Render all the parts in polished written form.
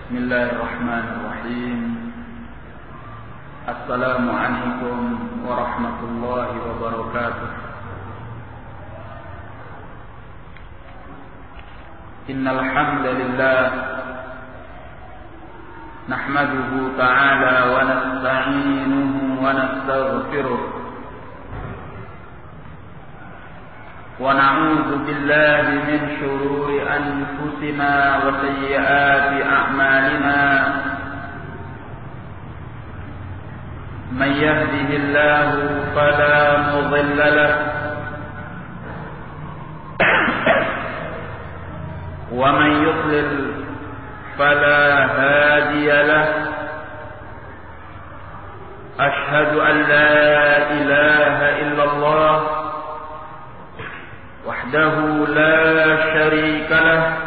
Bismillahirrahmanirrahim. Assalamualaikum warahmatullahi wabarakatuh. Innal hamdalillah nahmaduhu ta'ala wa nasta'inuhu wa nastaghfiruh wa na'udzu billahi min shururi anfusina wa sayyiati a'malina. Man yahdihillahu fala mudilla lahu wa man yudlil fala hadiya lahu. Ashhadu an la ilaha illallah wahdahu la syarika lahu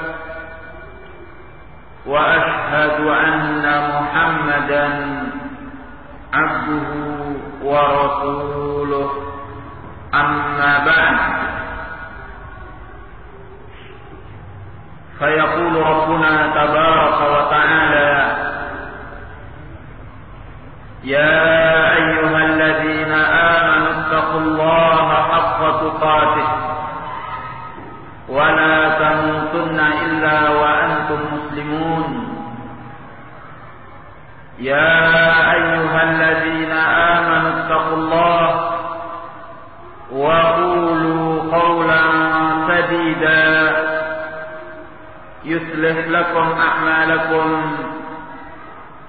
wa ashhadu anna Muhammadan abduhu wa rasuluh. Amma ba'd. فيقول ربنا تبارك وتعالى: يا أيها الذين آمنوا اتقوا الله حق تقاته ولا تموتن إلا وأنتم مسلمون. يا أيها الذين آمنوا اتقوا الله وقولوا قولا سديدا يصلح لكم أعمالكم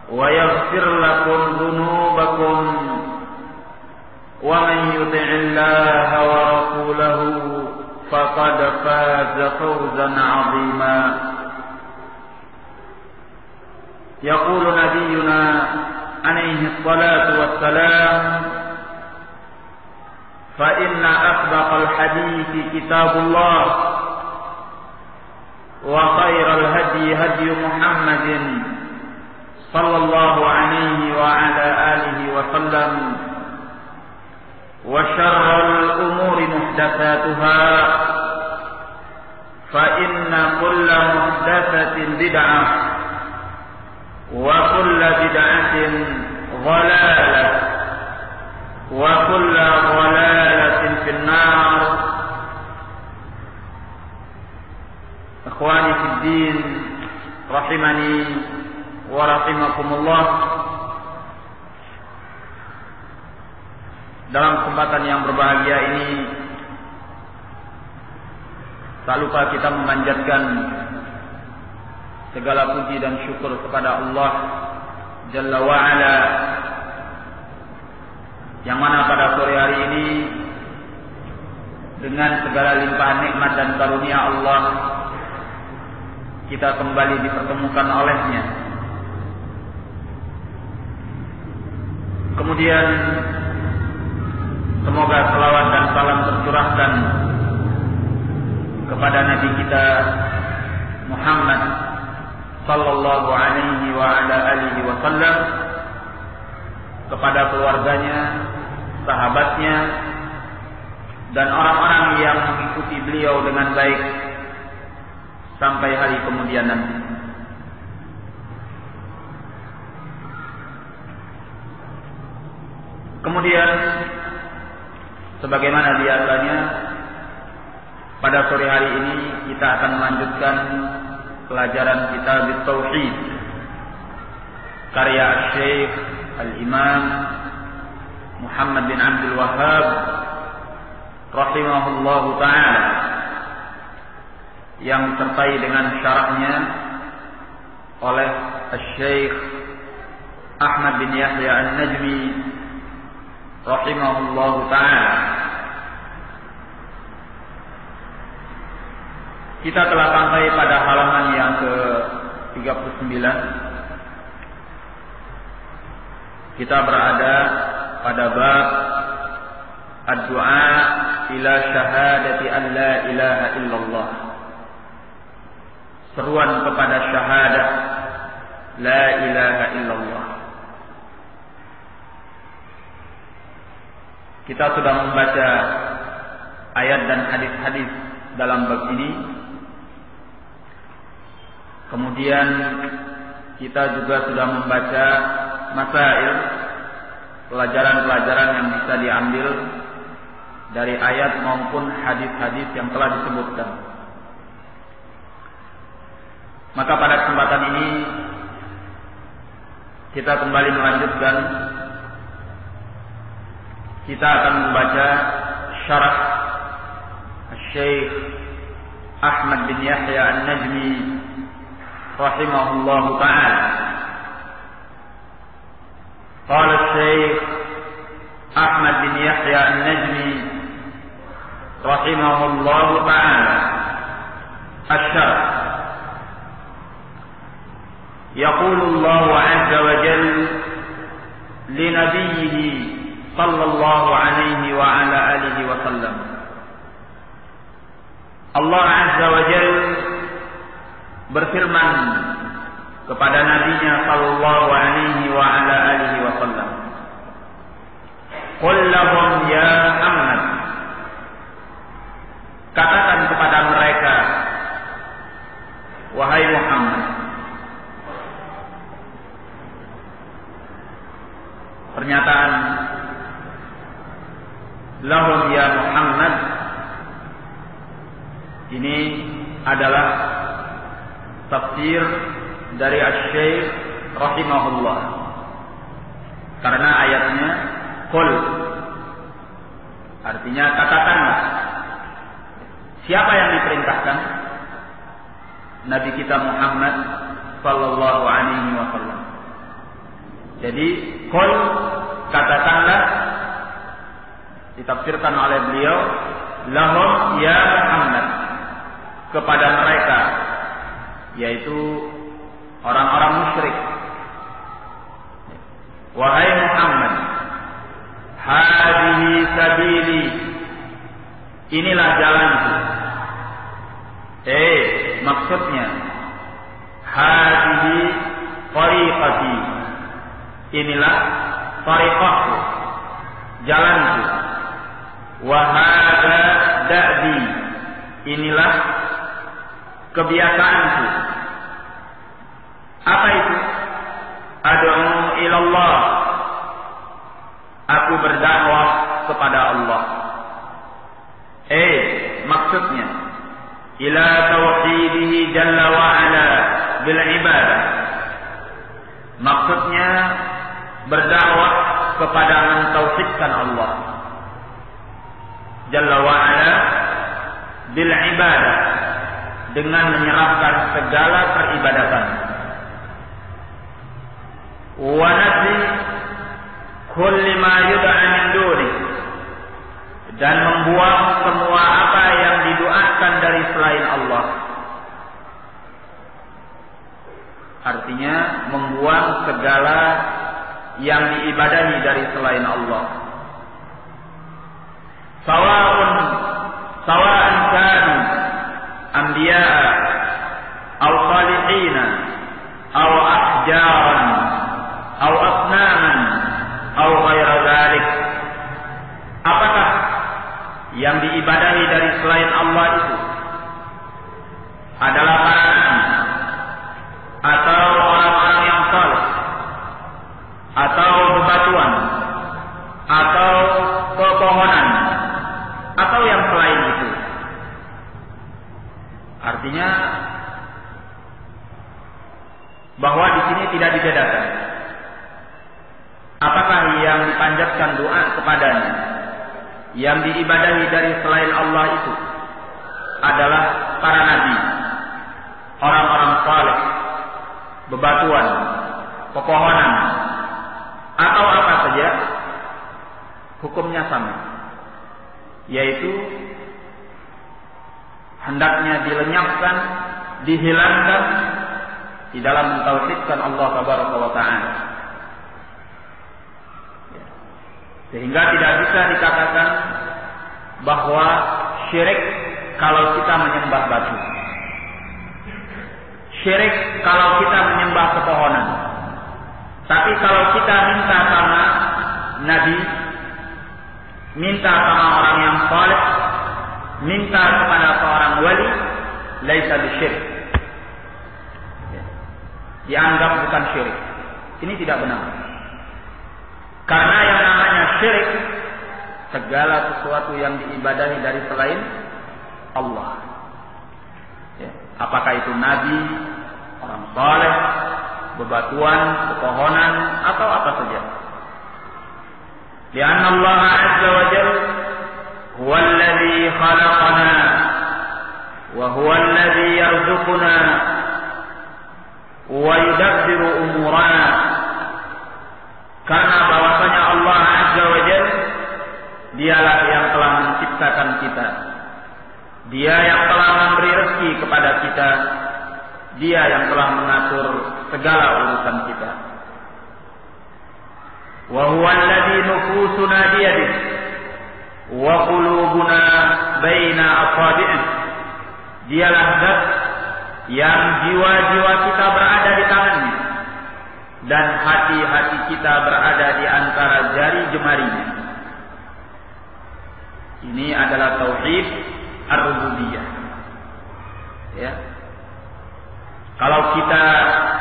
ويغفر لكم ذنوبكم ومن يطع الله ورسوله فقد فاز فوزا عظيما. يقول نبينا عليه الصلاة والسلام: فإن أصدق الحديث كتاب الله وخير الهدي هدي محمد صلى الله عليه وعلى آله وسلم وشر الأمور محدثاتها فإن كل محدثة بدعة وكل بدعة ضلالة وكل ضلالة في النار. Ikhwani fid din, rahimani wa rahimakumullah. Dalam kesempatan yang berbahagia ini, tak lupa kita memanjatkan segala puji dan syukur kepada Allah Jalla wa Ala, yang mana pada sore hari ini dengan segala limpahan nikmat dan karunia Allah kita kembali dipertemukan olehnya. Kemudian semoga selawat dan salam tercurahkan kepada Nabi kita Muhammad sallallahu alaihi wa ala alihi wasallam, kepada keluarganya, sahabatnya, dan orang-orang yang mengikuti beliau dengan baik sampai hari kemudian nanti. Kemudian sebagaimana biasanya, pada sore hari ini kita akan melanjutkan pelajaran kitab Tauhid karya Syekh Al-Imam Muhammad bin Abdul Wahhab rahimahullahu ta'ala, yang disertai dengan syarahnya oleh Syekh Ahmad bin Yahya An-Najmi rahimahullahu ta'ala. Kita telah sampai pada halaman yang ke-39. Kita berada pada bab ad-du'a ila syahadati an la ilaha illallah. Seruan kepada syahadat la ilaha illallah. Kita sudah membaca ayat dan hadis-hadis dalam bab ini. Kemudian kita juga sudah membaca masail, pelajaran-pelajaran yang bisa diambil dari ayat maupun hadis-hadis yang telah disebutkan. Maka pada kesempatan ini kita kembali melanjutkan. Kita akan membaca syarah Syekh Ahmad bin Yahya An-Najmi rahimahullah ta'ala. Qala Syekh Ahmad bin Yahya An-Najmi rahimahullah ta'ala, Asy-Syarh. Yaqulu Allah 'azza wa jalla li nabiyhi sallallahu alaihi wa ala alihi wa sallam. Allah Azza wa Jalla berfirman kepada nabinya sallallahu alaihi wa ala alihi wa sallam, qul lahum ya Muhammad, katakan kepada mereka wahai Muhammad. Pernyataan lahum ya Muhammad ini adalah tafsir dari Asy-Syaikh rahimahullah, karena ayatnya qul, artinya katakanlah. Siapa yang diperintahkan? Nabi kita Muhammad sallallahu alaihi wasallam. Jadi qul, katakanlah, ditafsirkan oleh beliau lahum ya Muhammad, kepada mereka, yaitu orang-orang musyrik. Wahai Muhammad, hadhihi sabili, inilah jalanku. Maksudnya hadhihi tariqati, inilah tariqahku, jalanku. Wa hadza da'bi, inilah kebiasaanku. Apa itu? Ad'u ilallah, aku berdakwah kepada Allah. Maksudnya ila tauhidihi jalla wa ala bil ibadah, maksudnya berdakwah kepada mentauhidkan Allah jalla wa ala bil ibadah, dengan menyerahkan segala peribadatan. Wa nafsi kulli ma yud'a min duni, dan membuang semua apa yang didoakan dari selain Allah. Artinya membuang segala yang diibadahi dari selain Allah. Sawa'an kanu anbiya aw salihin aw ahjaran aw asnaman aw ghaira dzalik. Apakah yang diibadahi dari selain Allah itu adalah para nabi, atau orang-orang yang saleh, atau bebatuan, atau pepohonan, atau yang selain itu? Artinya bahwa di sini tidak dibedakan apakah yang dipanjatkan doa kepadanya, yang diibadahi dari selain Allah itu adalah para nabi, orang-orang saleh, bebatuan, pepohonan, atau apa saja, hukumnya sama, yaitu hendaknya dilenyapkan, dihilangkan di dalam mentauhidkan Allah tabaraka wa ta'ala. Sehingga tidak bisa dikatakan bahwa syirik kalau kita menyembah batu, syirik kalau kita menyembah pepohonan. Tapi kalau kita minta sama nabi, minta sama orang yang saleh, minta kepada seorang wali, laisa bisyirik. dianggap bukan syirik. Ini tidak benar. Karena yang namanya syirik, segala sesuatu yang diibadahi dari selain Allah. Ya. Apakah itu nabi, orang saleh, bebatuan, pepohonan, atau apa saja. Lianna Allah Azza wa Jalla huwa alladhi khalaqana wa huwa alladhi yarzuquna wa yudabbiru umurana. Karena bahwasanya Allah Azza wa Jalla dialah yang telah menciptakan kita. Dia yang telah memberi rezeki kepada kita. Dia yang telah mengatur segala urusan kita. Wa huwa alladhi nufusuna biyadihi wa qulubuna baina asabi'ihi. Dialah zat yang jiwa-jiwa kita berada di tangannya dan hati-hati kita berada di antara jari jemarinya. Ini adalah tauhid ar-rububiyah. Ya. Kalau kita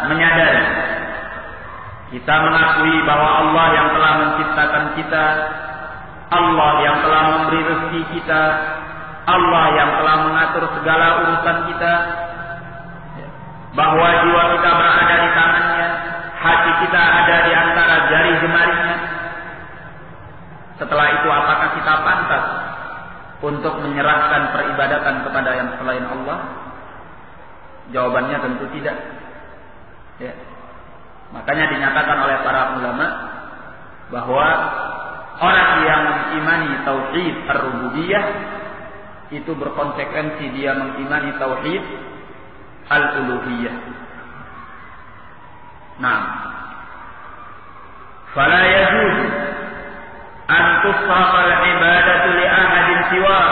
menyadari, kita mengakui bahwa Allah yang telah menciptakan kita, Allah yang telah memberi rezeki kita, Allah yang telah mengatur segala urusan kita, bahwa jiwa kita berada di tangannya, hati kita ada di antara jari jemarinya. Setelah itu apakah kita pantas untuk menyerahkan peribadatan kepada yang selain Allah? Jawabannya tentu tidak. Ya. Makanya dinyatakan oleh para ulama bahwa orang yang mengimani tauhid ar-rububiyah itu berkonsekuensi dia mengimani tauhid al-uluhiyah. Nah, fala yajuzu an tusrafa al-ibadatu li ahadin siwa.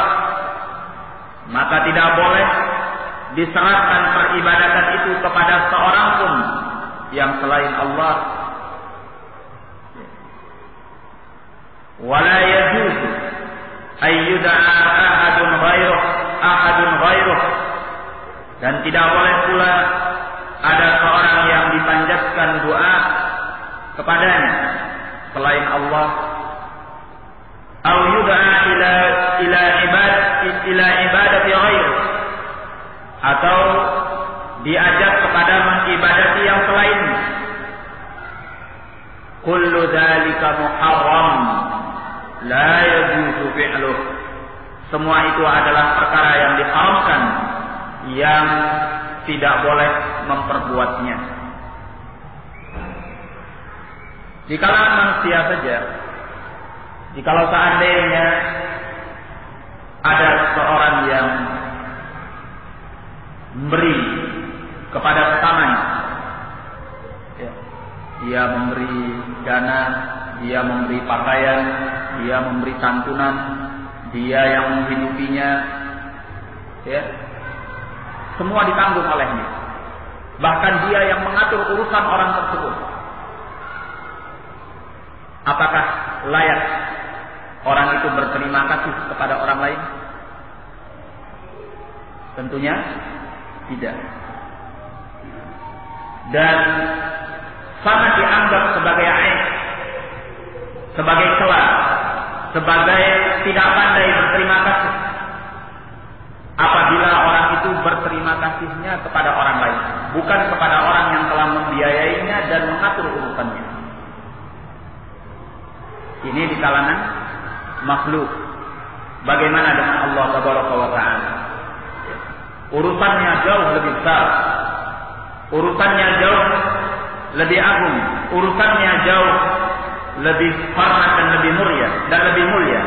Maka tidak boleh diserahkan peribadatan itu kepada seorang pun yang selain Allah. Wala yajuzu ayyuda'a ahadun ghairuh. Dan tidak boleh pula ada seorang yang dipanjatkan doa kepadanya selain Allah. Au yud'a ila ibadati ghairi, atau diajak kepada mengibadati yang selainnya. Kullu dzalika muharram la yajuzu fi'luh. Semua itu adalah perkara yang diharamkan, yang tidak boleh memperbuatnya. Di kalangan manusia saja, jikalau seandainya ada seorang yang memberi kepada sesamanya, ya, dia memberi dana, dia memberi pakaian, dia memberi santunan, dia yang menghidupinya, ya, semua ditanggung olehnya. Bahkan dia yang mengatur urusan orang tersebut. Apakah layak orang itu berterima kasih kepada orang lain? Tentunya tidak. Dan sangat dianggap sebagai aib, sebagai celah, sebagai tidak pandai berterima kasih apabila orang itu berterima kasihnya kepada orang lain, bukan kepada orang yang telah membiayainya dan mengatur urusannya. Ini di kalangan makhluk. Bagaimana dengan Allah Tabaraka wa Ta'ala? Urusannya jauh lebih besar, urusannya jauh lebih agung, urusannya jauh lebih hormat dan lebih mulia.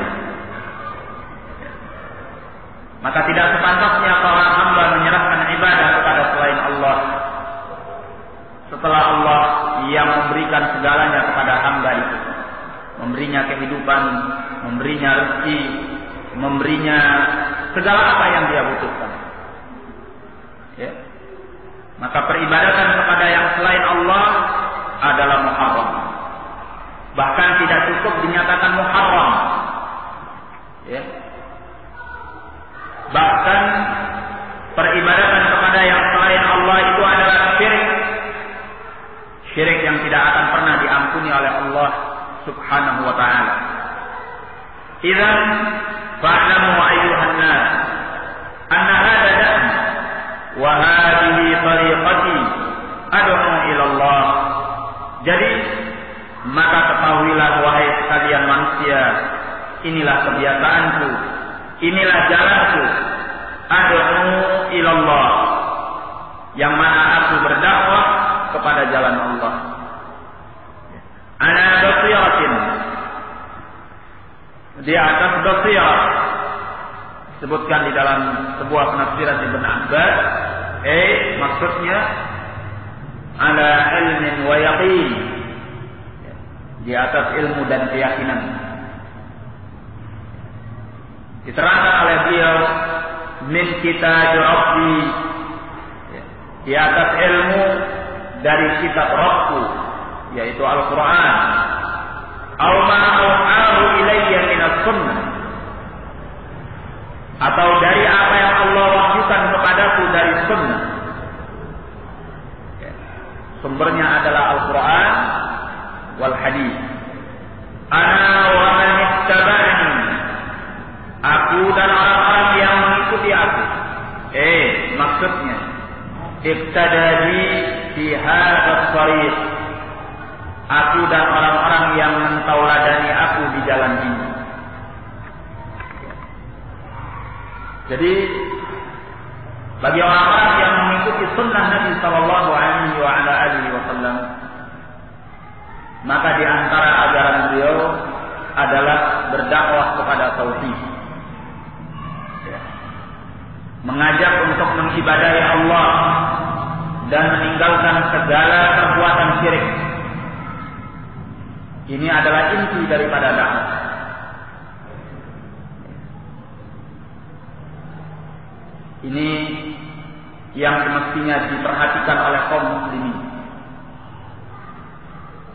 Maka tidak sepantasnya seorang hamba menyerahkan ibadah kepada selain Allah, setelah Allah yang memberikan segalanya kepada hamba itu, memberinya kehidupan, memberinya rezeki, memberinya segala apa yang dia butuhkan. Ya. Maka peribadatan kepada yang selain Allah adalah muharram. Bahkan tidak cukup dinyatakan muharram. Ya. Bahkan peribadatan kepada yang selain Allah itu adalah syirik. syirik yang tidak akan pernah diampuni oleh Allah Subhanahu wa ta'ala. Idzan fa'lamu ayyuhan nas anna hadha da'n wa hadhihi tariqati ad'u ila Allah. Jadi maka ketahuilah wahai sekalian manusia, inilah kebiasaanku, inilah jalanku, ad'u ila Allah, yang mana aku berdakwah kepada jalan Allah. Ana basiratin, di atas basirah, disebutkan di dalam sebuah penafsiran Ibn Abbas, maksudnya ala ilmin wa yaqin, di atas ilmu dan keyakinan. Diterangkan oleh beliau, min kitab Rabbi, di atas ilmu dari kitab Rabbku, yaitu Al-Quran. Aw ma auhahu ilayya minas sunnah, atau dari apa yang Allah wahyukan kepadaku dari sunnah. Sumbernya adalah Al-Quran wal hadis. Ana wa man ittaba'ani, aku dan orang-orang yang mengikuti aku. Maksudnya iqtadani fi hadzal thariq, aku dan orang-orang yang mentauladani aku di jalan ini. Jadi bagi orang-orang yang mengikuti sunnah Nabi sallallahu alaihi wasallam, maka di antara ajaran beliau adalah berdakwah kepada tauhid, mengajak untuk mengibadahi Allah dan meninggalkan segala perbuatan syirik. Ini adalah inti daripada dakwah. Ini yang semestinya diperhatikan oleh kaum muslimin.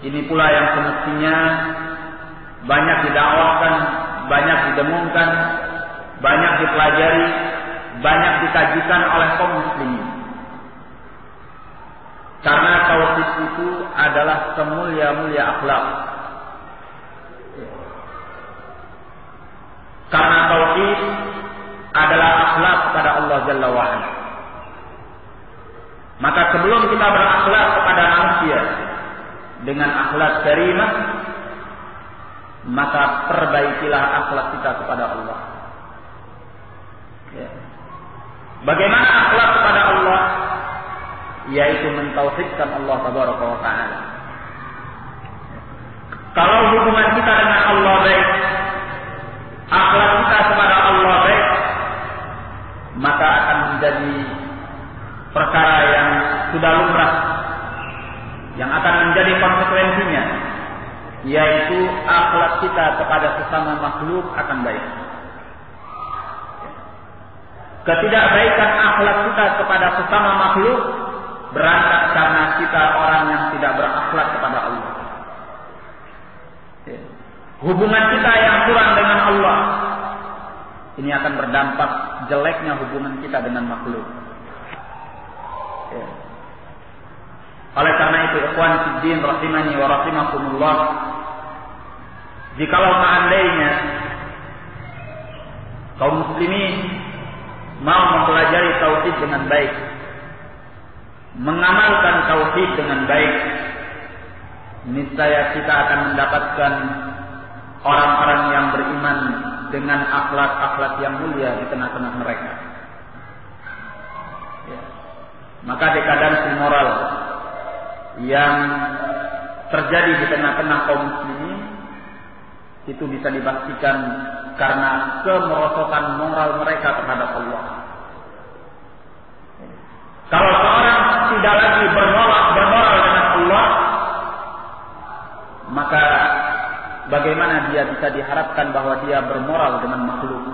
Ini pula yang semestinya banyak didakwahkan, banyak didengungkan, banyak dipelajari, banyak dikajikan oleh kaum muslimin. Karena tauhid itu adalah semulia-mulia akhlak. Karena tauhid adalah akhlak kepada Allah Jalla wa'ala. Maka sebelum kita berakhlak kepada manusia dengan akhlak karimah, maka perbaikilah akhlak kita kepada Allah. Bagaimana akhlak kepada Allah? Yaitu mentauhidkan Allah Tabaraka wa Ta'ala. Kalau hubungan kita dengan Allah baik, akhlak kita kepada Allah baik, maka akan menjadi perkara yang sudah lumrah, yang akan menjadi konsekuensinya, yaitu akhlak kita kepada sesama makhluk akan baik. Ketidakbaikan akhlak kita kepada sesama makhluk berangkat karena kita orang yang tidak berakhlak kepada Allah. Hubungan kita yang kurang dengan Allah, ini akan berdampak jeleknya hubungan kita dengan makhluk. Oleh karena itu, ikhwan fiddin rahimani wa rahimakumullah, jikalau seandainya kaum muslimin mau mempelajari tauhid dengan baik, mengamalkan tauhid dengan baik, niscaya kita akan mendapatkan orang-orang yang beriman dengan akhlak-akhlak yang mulia di tengah-tengah mereka. Maka dekadensi moral yang terjadi di tengah-tengah kaum muslimin itu bisa dipastikan karena kemerosotan moral mereka terhadap Allah. Kalau seorang tidak lagi bermoral dengan Allah, maka bagaimana dia bisa diharapkan bahwa dia bermoral dengan makhluk?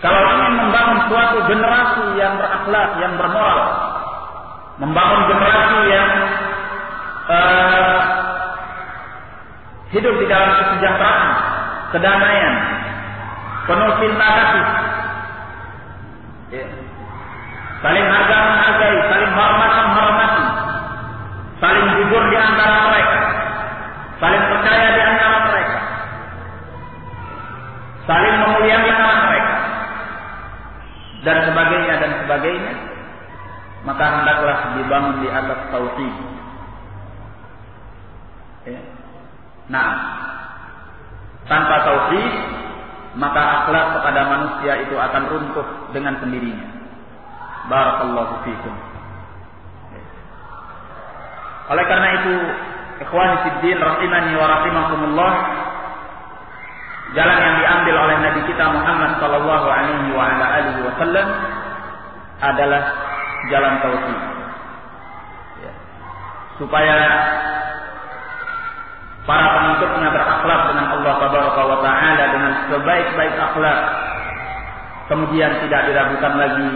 Kalau ingin membangun suatu generasi yang berakhlak, yang bermoral, membangun generasi yang hidup di dalam kesejahteraan, kedamaian, penuh cinta kasih, saling harga menghargai, saling hormat menghormati, dan sebagainya, maka hendaklah dibangun di atas tauhid. Ya. Nah, tanpa tauhid maka akhlak kepada manusia itu akan runtuh dengan sendirinya. Barakallahu fikum. Oleh karena itu, ikhwani fiddin rahimani wa rahimakumullah, jalan yang diambil oleh Nabi kita Muhammad sallallahu alaihi wa ala alihi wasallam adalah jalan tauhid. Ya. Supaya para pengikutnya berakhlak dengan Allah tabaraka wa taala dengan sebaik-baik akhlak. Kemudian tidak diragukan lagi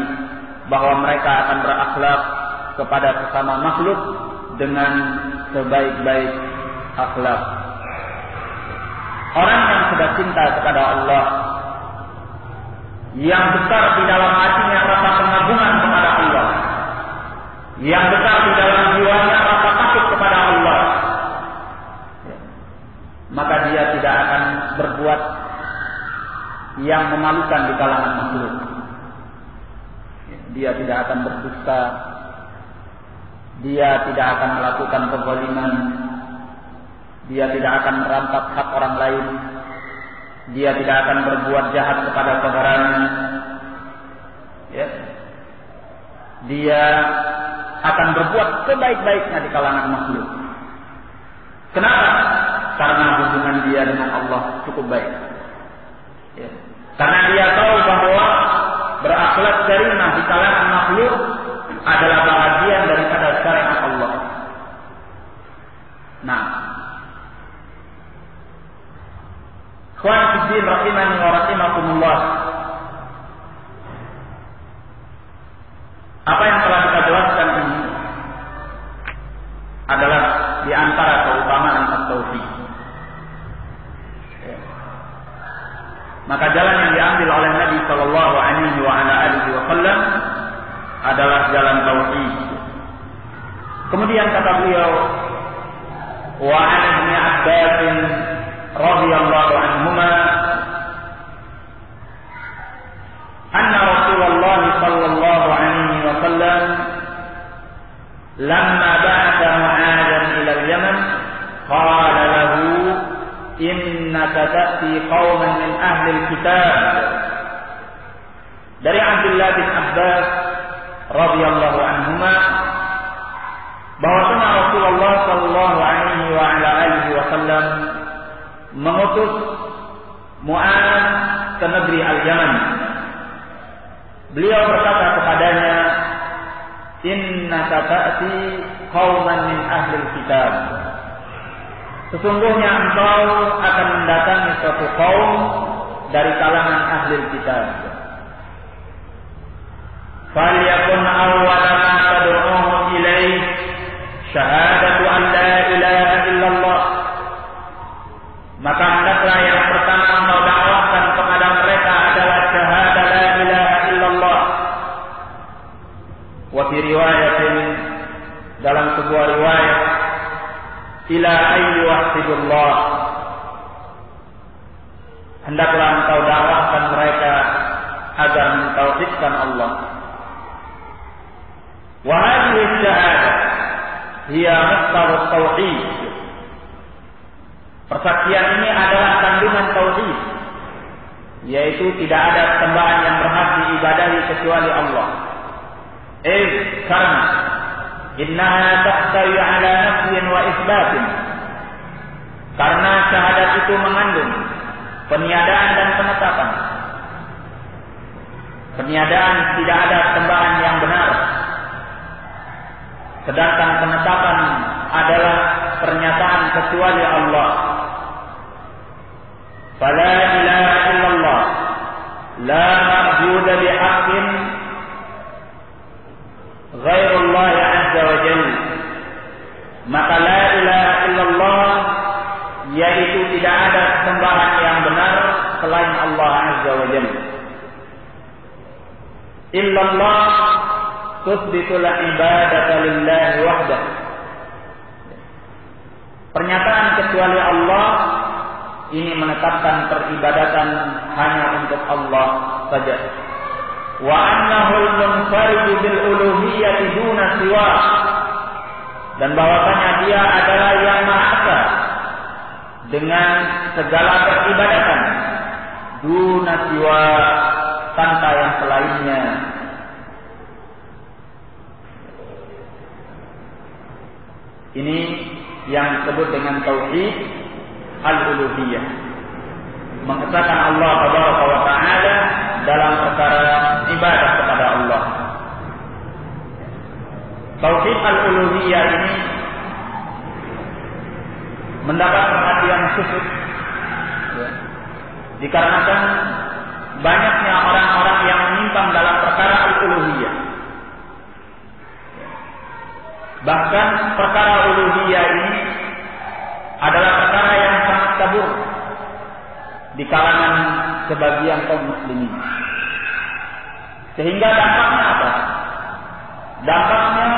bahwa mereka akan berakhlak kepada sesama makhluk dengan sebaik-baik akhlak. Orang yang sudah cinta kepada Allah, yang besar di dalam hatinya rasa pengagungan kepada Allah, yang besar di dalam jiwanya rasa takut kepada Allah, maka dia tidak akan berbuat yang memalukan di kalangan makhluk. Dia tidak akan berdusta, dia tidak akan melakukan kezaliman, dia tidak akan merampas hak orang lain, dia tidak akan berbuat jahat kepada saudaranya. Ya. Dia akan berbuat sebaik-baiknya di kalangan makhluk. Kenapa? Karena hubungan dia dengan Allah cukup baik. Ya. Karena dia tahu bahwa berakhlak karimah di kalangan makhluk adalah bahagian daripada syariat Allah. Nah, ikhwan fiddin rahimani wa rahimakumullah, apa yang telah kita jelaskan ini adalah di antara keutamaan at-tauhid. Maka jalan yang diambil oleh Nabi sallallahu alaihi wa ala alihi wasallam adalah jalan tauhid. Kemudian kata beliau, wa an Ibnu Abbas radhiyallahu anhuma anna Rasulullah sallallahu alaihi wasallam lamma ba'atha Mu'adhan ila al-Yaman qala lahu innaka ta'ti qauman min ahli al-kitab. Dari Abdullah bin Abbas radhiyallahu anhuma bahwasanya Rasulullah sallallahu alaihi wa ala alihi wasallam mengutus Mu'adh ke negeri Al-Yaman. Beliau berkata kepadanya, innaka ta'ti qauman min ahli al-kitab. Sesungguhnya engkau akan mendatangi suatu kaum dari kalangan ahli kitab. Falyakun awwala ma tad'uhum ilaih syahadatu an la ilaha illallah. Maka hendaklah yang pertama engkau dakwahkan kepada mereka adalah syahadat la ilaha illallah. Wa fi riwayatin, dalam sebuah riwayat, ila ayyi wahidullah, hendaklah engkau dakwahkan mereka agar mentauhidkan Allah. Wa hadhihi syahadah hiya muqtadha tauhid. Persaksian ini adalah kandungan tauhid, yaitu tidak ada sembahan yang berhak diibadahi kecuali Allah. Karena innaha tahtawi ala nafyin wa isbatin, karena syahadat itu mengandung peniadaan dan penetapan. Peniadaan tidak ada sembahan yang benar, sedangkan penetapan adalah pernyataan kecuali Allah. Fala ilaha illallah, la ma'budu bihaqqin ghairullah azza wa jalla. Maka la ilaha illallah, yaitu tidak ada sembahan yang benar selain Allah azza wa jalla. Illallah tusbitul ibadata lillahi wahdah. Pernyataan kecuali Allah ini menetapkan peribadatan hanya untuk Allah saja. wa annahu al-munfarid bil uluhiyyah duna siwa, dan bahwasanya dia adalah yang maha esa dengan segala peribadatan duna siwa, tanpa yang selainnya. Ini yang disebut dengan tauhid al-uluhiyah, mengesahkan Allah tabaraka wa taala dalam perkara ibadah kepada Allah. Tauhid al-uluhiyah ini mendapat perhatian khusus dikarenakan banyaknya orang-orang yang menyimpang dalam perkara al-uluhiyah. Bahkan perkara uluhiyah ini adalah perkara yang sangat kabur di kalangan sebagian kaum muslimin. Sehingga dampaknya apa? Dampaknya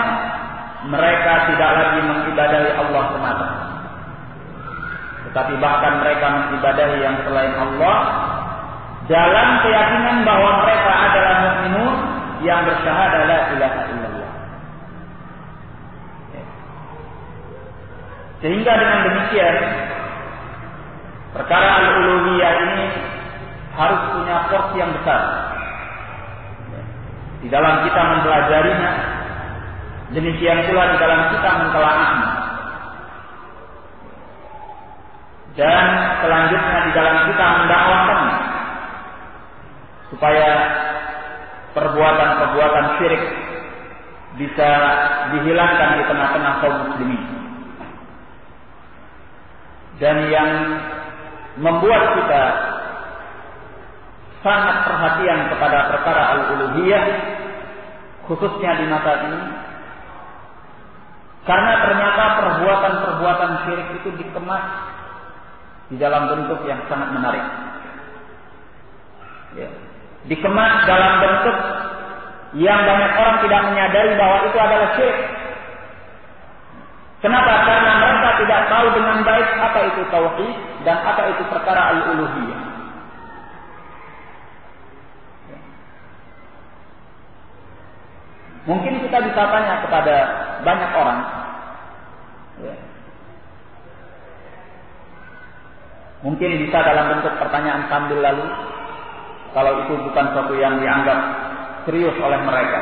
mereka tidak lagi mengibadahi Allah semata, tetapi bahkan mereka mengibadahi yang selain Allah dalam keyakinan bahwa mereka adalah mukminun yang bersyahadah la ilaha illallah. Sehingga dengan demikian perkara al-uluhiyah ini harus punya porsi yang besar di dalam kita mempelajarinya, demikian pula di dalam kita mentelaahnya, dan selanjutnya di dalam kita mendakwakannya, supaya perbuatan-perbuatan syirik bisa dihilangkan di tengah-tengah kaum muslimin. Dan yang membuat kita sangat perhatian kepada perkara al-uluhiyah, khususnya di masa ini, karena ternyata perbuatan-perbuatan syirik itu dikemas di dalam bentuk yang sangat menarik. Ya. Dikemas dalam bentuk yang banyak orang tidak menyadari bahwa itu adalah syirik. Kenapa? Karena mereka tidak tahu dengan baik apa itu tauhid dan apa itu perkara al-uluhiyah. Mungkin kita bisa tanya kepada banyak orang, ya. Mungkin bisa dalam bentuk pertanyaan sambil lalu, kalau itu bukan sesuatu yang dianggap serius oleh mereka,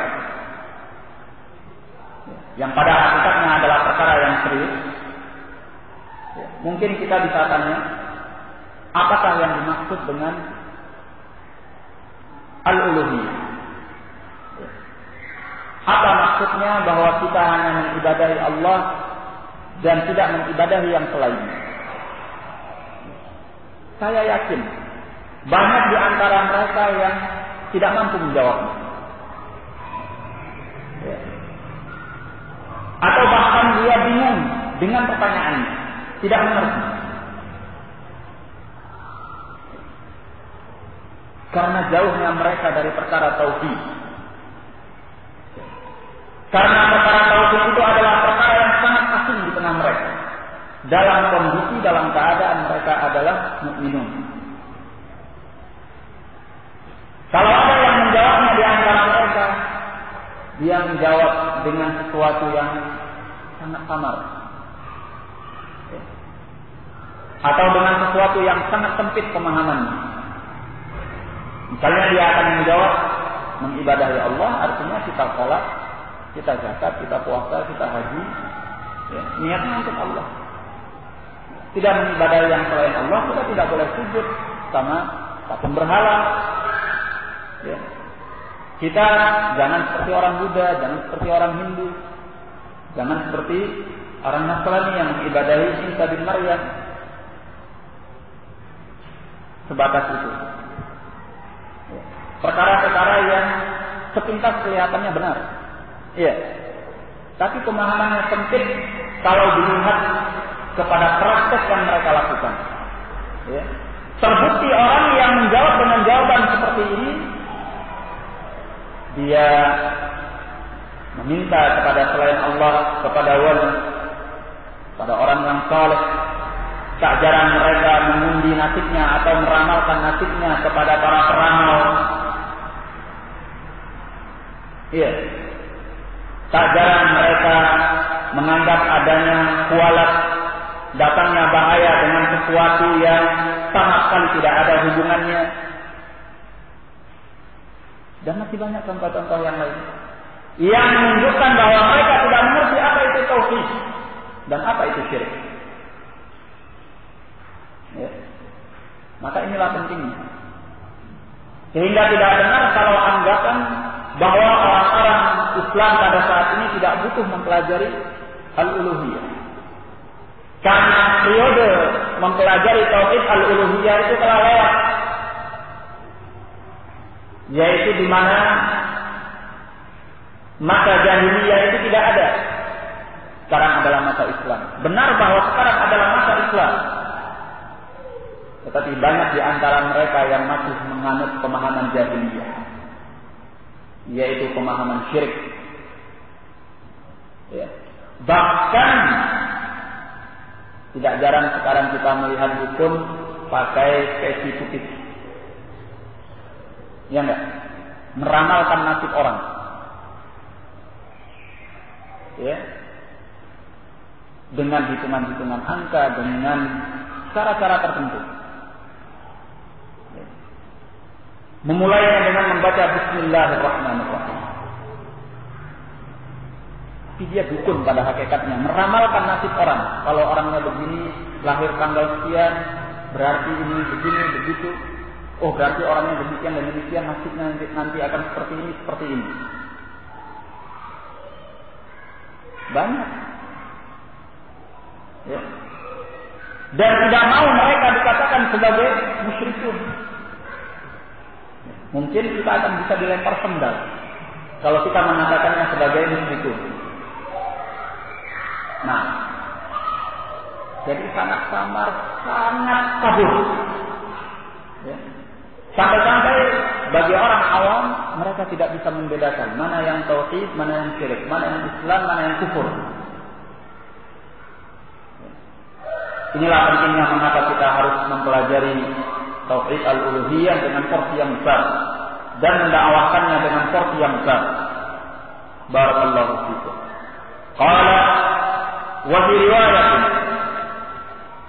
yang pada hakikatnya adalah perkara yang serius. Mungkin kita bisa tanya, apakah yang dimaksud dengan al-uluhiyah? Apa maksudnya bahwa kita hanya mengibadahi Allah dan tidak mengibadahi yang selainnya? Saya yakin banyak di antara mereka yang tidak mampu menjawabnya. Atau bahkan dia bingung dengan pertanyaannya, tidak mengerti. Karena jauhnya mereka dari perkara tauhid. Karena perkara tauhid itu adalah perkara yang sangat asing di tengah mereka. Dalam kondisi, dalam keadaan mereka adalah mukminun. Kalau ada yang menjawabnya di antara mereka, dia menjawab dengan sesuatu yang sangat samar, atau dengan sesuatu yang sangat sempit pemahamannya. Misalnya dia akan menjawab, mengibadahi Allah artinya kita sholat, kita zakat, kita puasa, kita haji, ya, niatnya untuk Allah. Tidak mengibadahi yang selain Allah, kita tidak boleh sujud sama patung berhala. Ya. Kita jangan seperti orang Buddha, jangan seperti orang Hindu, jangan seperti orang Nasrani yang mengibadahi Isa bin Maryam. Sebatas itu. Perkara-perkara yang sepintas kelihatannya benar. Iya. Tapi pemahamannya sempit kalau dilihat kepada praktek yang mereka lakukan. Ya. Terbukti orang yang menjawab dengan jawaban seperti ini, dia meminta kepada selain Allah, kepada wali, pada orang yang saleh. Tak jarang mereka mengundi nasibnya atau meramalkan nasibnya kepada para peramal. Iya. Tak jarang mereka menganggap adanya kualat, datangnya bahaya dengan sesuatu yang sama sekali tidak ada hubungannya. Dan masih banyak contoh-contoh yang lain yang menunjukkan bahwa mereka tidak mengerti apa itu tauhid dan apa itu syirik. Ya. Maka inilah pentingnya. Sehingga tidak benar kalau anggapan bahwa orang-orang Islam pada saat ini tidak butuh mempelajari al-uluhiyah. Karena periode mempelajari tauhid al-uluhiyah itu telah lewat. Yaitu di mana masa jahiliyah itu tidak ada. Sekarang adalah masa Islam. Benar bahwa sekarang adalah masa Islam. Tetapi banyak di antara mereka yang masih menganut pemahaman jahiliyah, yaitu pemahaman syirik. Ya. Bahkan tidak jarang sekarang kita melihat dukun pakai peci putih. Ya enggak? Meramalkan nasib orang. Ya. Dengan hitungan-hitungan angka, dengan cara-cara tertentu. Memulainya dengan membaca Bismillahirrahmanirrahim. Tapi dia dukun pada hakikatnya, meramalkan nasib orang. Kalau orangnya begini, lahir tanggal sekian, berarti ini begini, begitu. Oh, berarti orangnya demikian dan demikian, nasibnya nanti akan seperti ini, seperti ini. Banyak. Ya. Dan tidak mau mereka dikatakan sebagai musyrikun. Mungkin kita akan bisa dilempar sendal kalau kita mengatakannya sebagai musyrikun. Nah, jadi sangat samar, sangat kabur. Ya. Sampai-sampai bagi orang awam mereka tidak bisa membedakan mana yang tauhid, mana yang syirik, mana yang Islam, mana yang kufur. Inilah pentingnya mengapa kita harus mempelajari tauhid al-uluhiyah dengan porsi yang besar dan mendakwahkannya dengan porsi yang besar. Barakallahu fiikum. Qala wa fi riwayatin,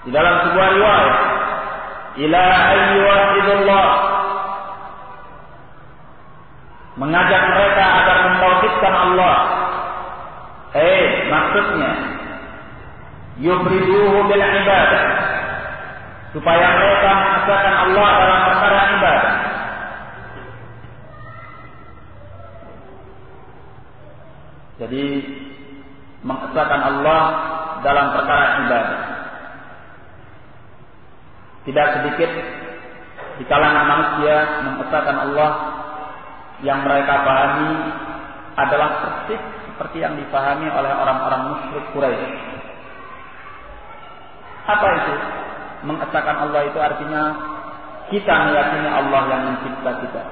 di dalam sebuah riwayat, ila ayyuhillah, mengajak mereka agar mentauhidkan Allah. Maksudnya yubriduhu bil ibadah, supaya mereka mengesahkan Allah dalam perkara ibadah. Jadi mengesahkan Allah dalam perkara ibadah. Tidak sedikit di kalangan manusia mengesahkan Allah yang mereka pahami adalah persis seperti yang dipahami oleh orang-orang musyrik Quraisy. Apa itu? Mengesahkan Allah itu artinya kita meyakini Allah yang mencipta kita,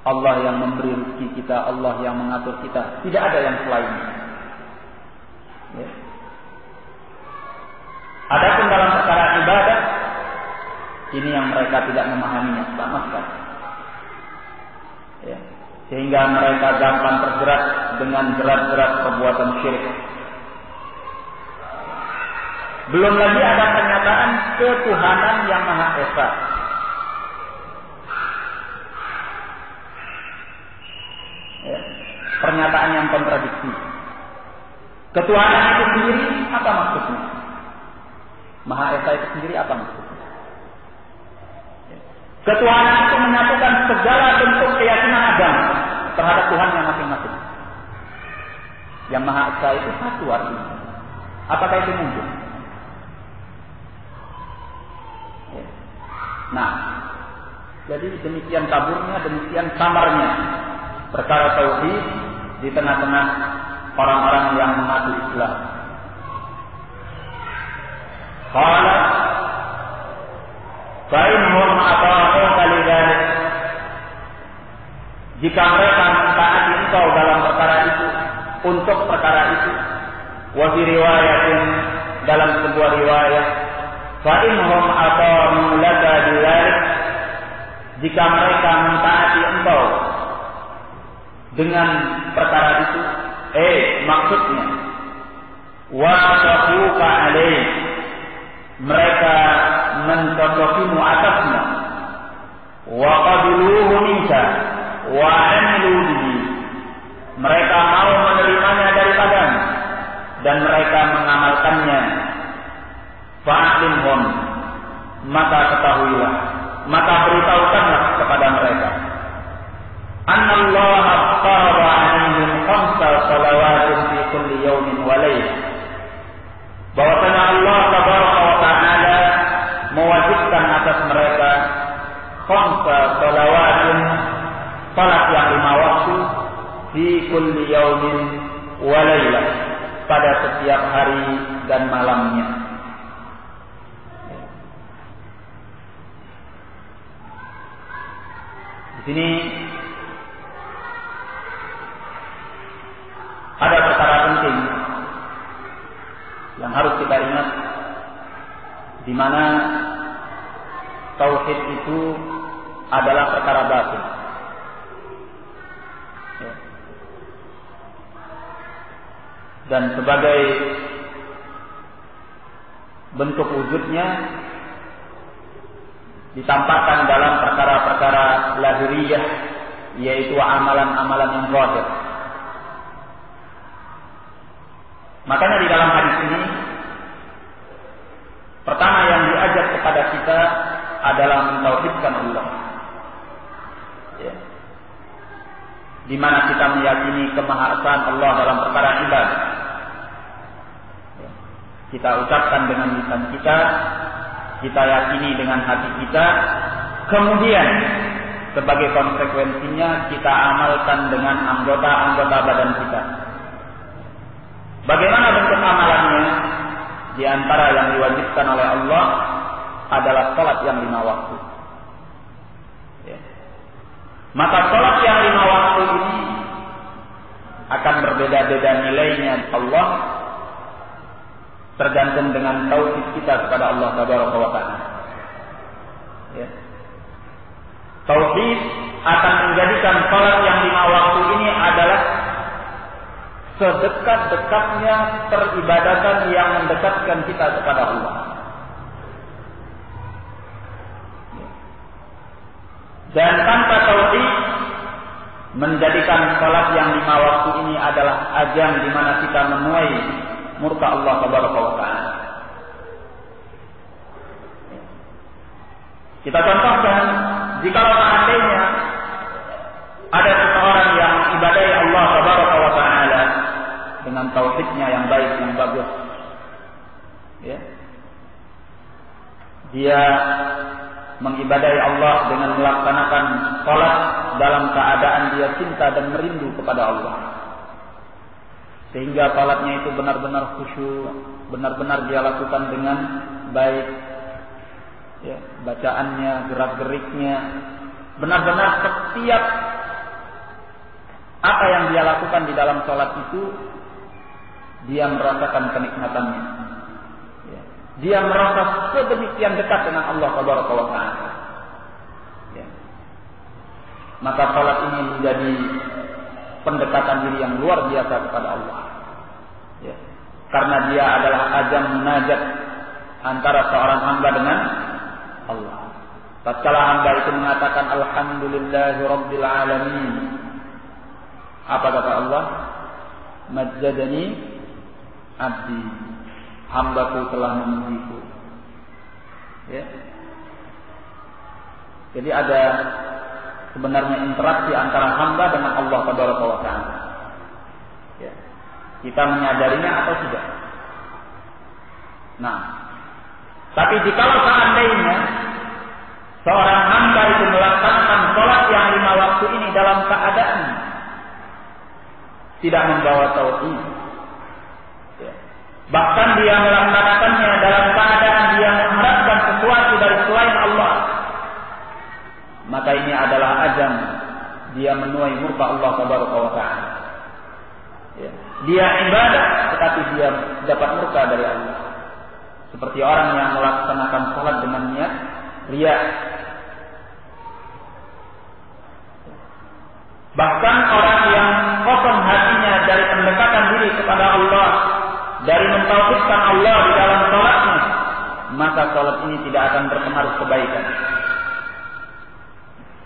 Allah yang memberi rezeki kita, Allah yang mengatur kita. Tidak ada yang selainnya. Ya. Adapun dalam perkara ibadah, ini yang mereka tidak memahaminya sama sekali. Ya. Sehingga mereka gampang terjerat dengan jerat-jerat perbuatan syirik. Belum lagi ada pernyataan ketuhanan yang Maha Esa. Ya. Pernyataan yang kontradiksi. Ketuhanan itu sendiri apa maksudnya? Maha Esa itu sendiri apa maksudnya? Ketuhanan itu menyatukan segala bentuk keyakinan agama terhadap Tuhan yang masing-masing. Yang Maha Esa itu satu artinya. Apakah itu mungkin? Nah, jadi demikian kaburnya, demikian samarnya perkara tauhid di tengah-tengah orang-orang yang mengaku Islam. Qala fa innahum ata'u kalidzalik, jika mereka mentaati engkau dalam perkara itu, untuk perkara itu, wa fi riwayatin, dalam sebuah riwayat, fa innahum ata'u laka dzalik, jika mereka mentaati engkau dengan perkara itu, maksudnya wasafuka alaih, mereka mencocokimu atasnya, wa qabiluhu minka wa amilu bihi, mereka mau menerimanya daripadamu dan mereka mengamalkannya. Fa'alimhum, maka ketahuilah, maka beritahukanlah kepada mereka, annallaha farada 'alaihim 5 shalawatin fi kulli yawmin wa layl, bahwasanya Allah tabaraka wa ta'ala mewajibkan atas mereka 5 shalawatin, salat yang 5 waktu, fi kulli yawmin wa laylah, pada setiap hari dan malamnya. Di sini ada perkara penting yang harus kita ingat, di mana tauhid itu adalah perkara batin. Dan sebagai bentuk wujudnya ditampakkan dalam perkara-perkara lahiriyah, yaitu amalan-amalan yang zahir. Makanya di dalam hadis ini, pertama yang diajak kepada kita adalah mentauhidkan Allah, di mana kita meyakini kemahaesaan Allah dalam perkara ibadah. Kita ucapkan dengan lisan kita yakini dengan hati kita, kemudian sebagai konsekuensinya kita amalkan dengan anggota-anggota badan kita. Bagaimana bentuk amalannya? Di antara yang diwajibkan oleh Allah adalah salat yang 5 waktu. Maka salat yang 5 waktu ini akan berbeda-beda nilainya Allah, tergantung dengan tauhid kita kepada Allah Tabaraka wa Ta'ala. Tauhid akan menjadikan salat yang 5 waktu ini adalah sedekat-dekatnya peribadatan yang mendekatkan kita kepada Allah. Dan tanpa tauhid, menjadikan salat yang 5 waktu ini adalah ajang di mana kita menuai murka Allah Tabaraka wa Ta'ala. Kita contohkan, jika seandainya ada seseorang yang ibadahi Allah Tabaraka wa Ta'ala dengan tauhidnya yang baik, yang bagus, dia mengibadahi Allah dengan melaksanakan salat dalam keadaan dia cinta dan merindu kepada Allah, sehingga salatnya itu benar-benar khusyuk, benar-benar dia lakukan dengan baik, bacaannya, gerak-geriknya, benar-benar setiap apa yang dia lakukan di dalam salat itu dia merasakan kenikmatannya. Dia merasa sedemikian dekat dengan Allah Tabaraka wa Ta'ala. Maka salat ini menjadi pendekatan diri yang luar biasa kepada Allah. Karena dia adalah ajang munajat antara seorang hamba dengan Allah. Tatkala hamba itu mengatakan alhamdulillahi rabbil alamin, apa kata Allah? Majjadani abdi, hambaku telah memujiku. Jadi ada sebenarnya interaksi antara hamba dengan Allah Tabaraka wa Ta'ala. Kita menyadarinya atau tidak? Nah, tapi jikalau seandainya seorang hamba itu melaksanakan salat yang 5 waktu ini dalam keadaan tidak membawa tauhid, bahkan dia melaksanakannya dalam keadaan dia mengharapkan sesuatu dari selain Allah, maka ini adalah ajang dia menuai murka Allah Tabaraka wa Ta'ala. Dia ibadah tetapi dia dapat murka dari Allah. Seperti orang yang melaksanakan salat dengan niat riya. Bahkan orang yang kosong hatinya dari pendekatan diri kepada Allah, dari mentauhidkan Allah di dalam salatnya, maka salat ini tidak akan berpengaruh kebaikan.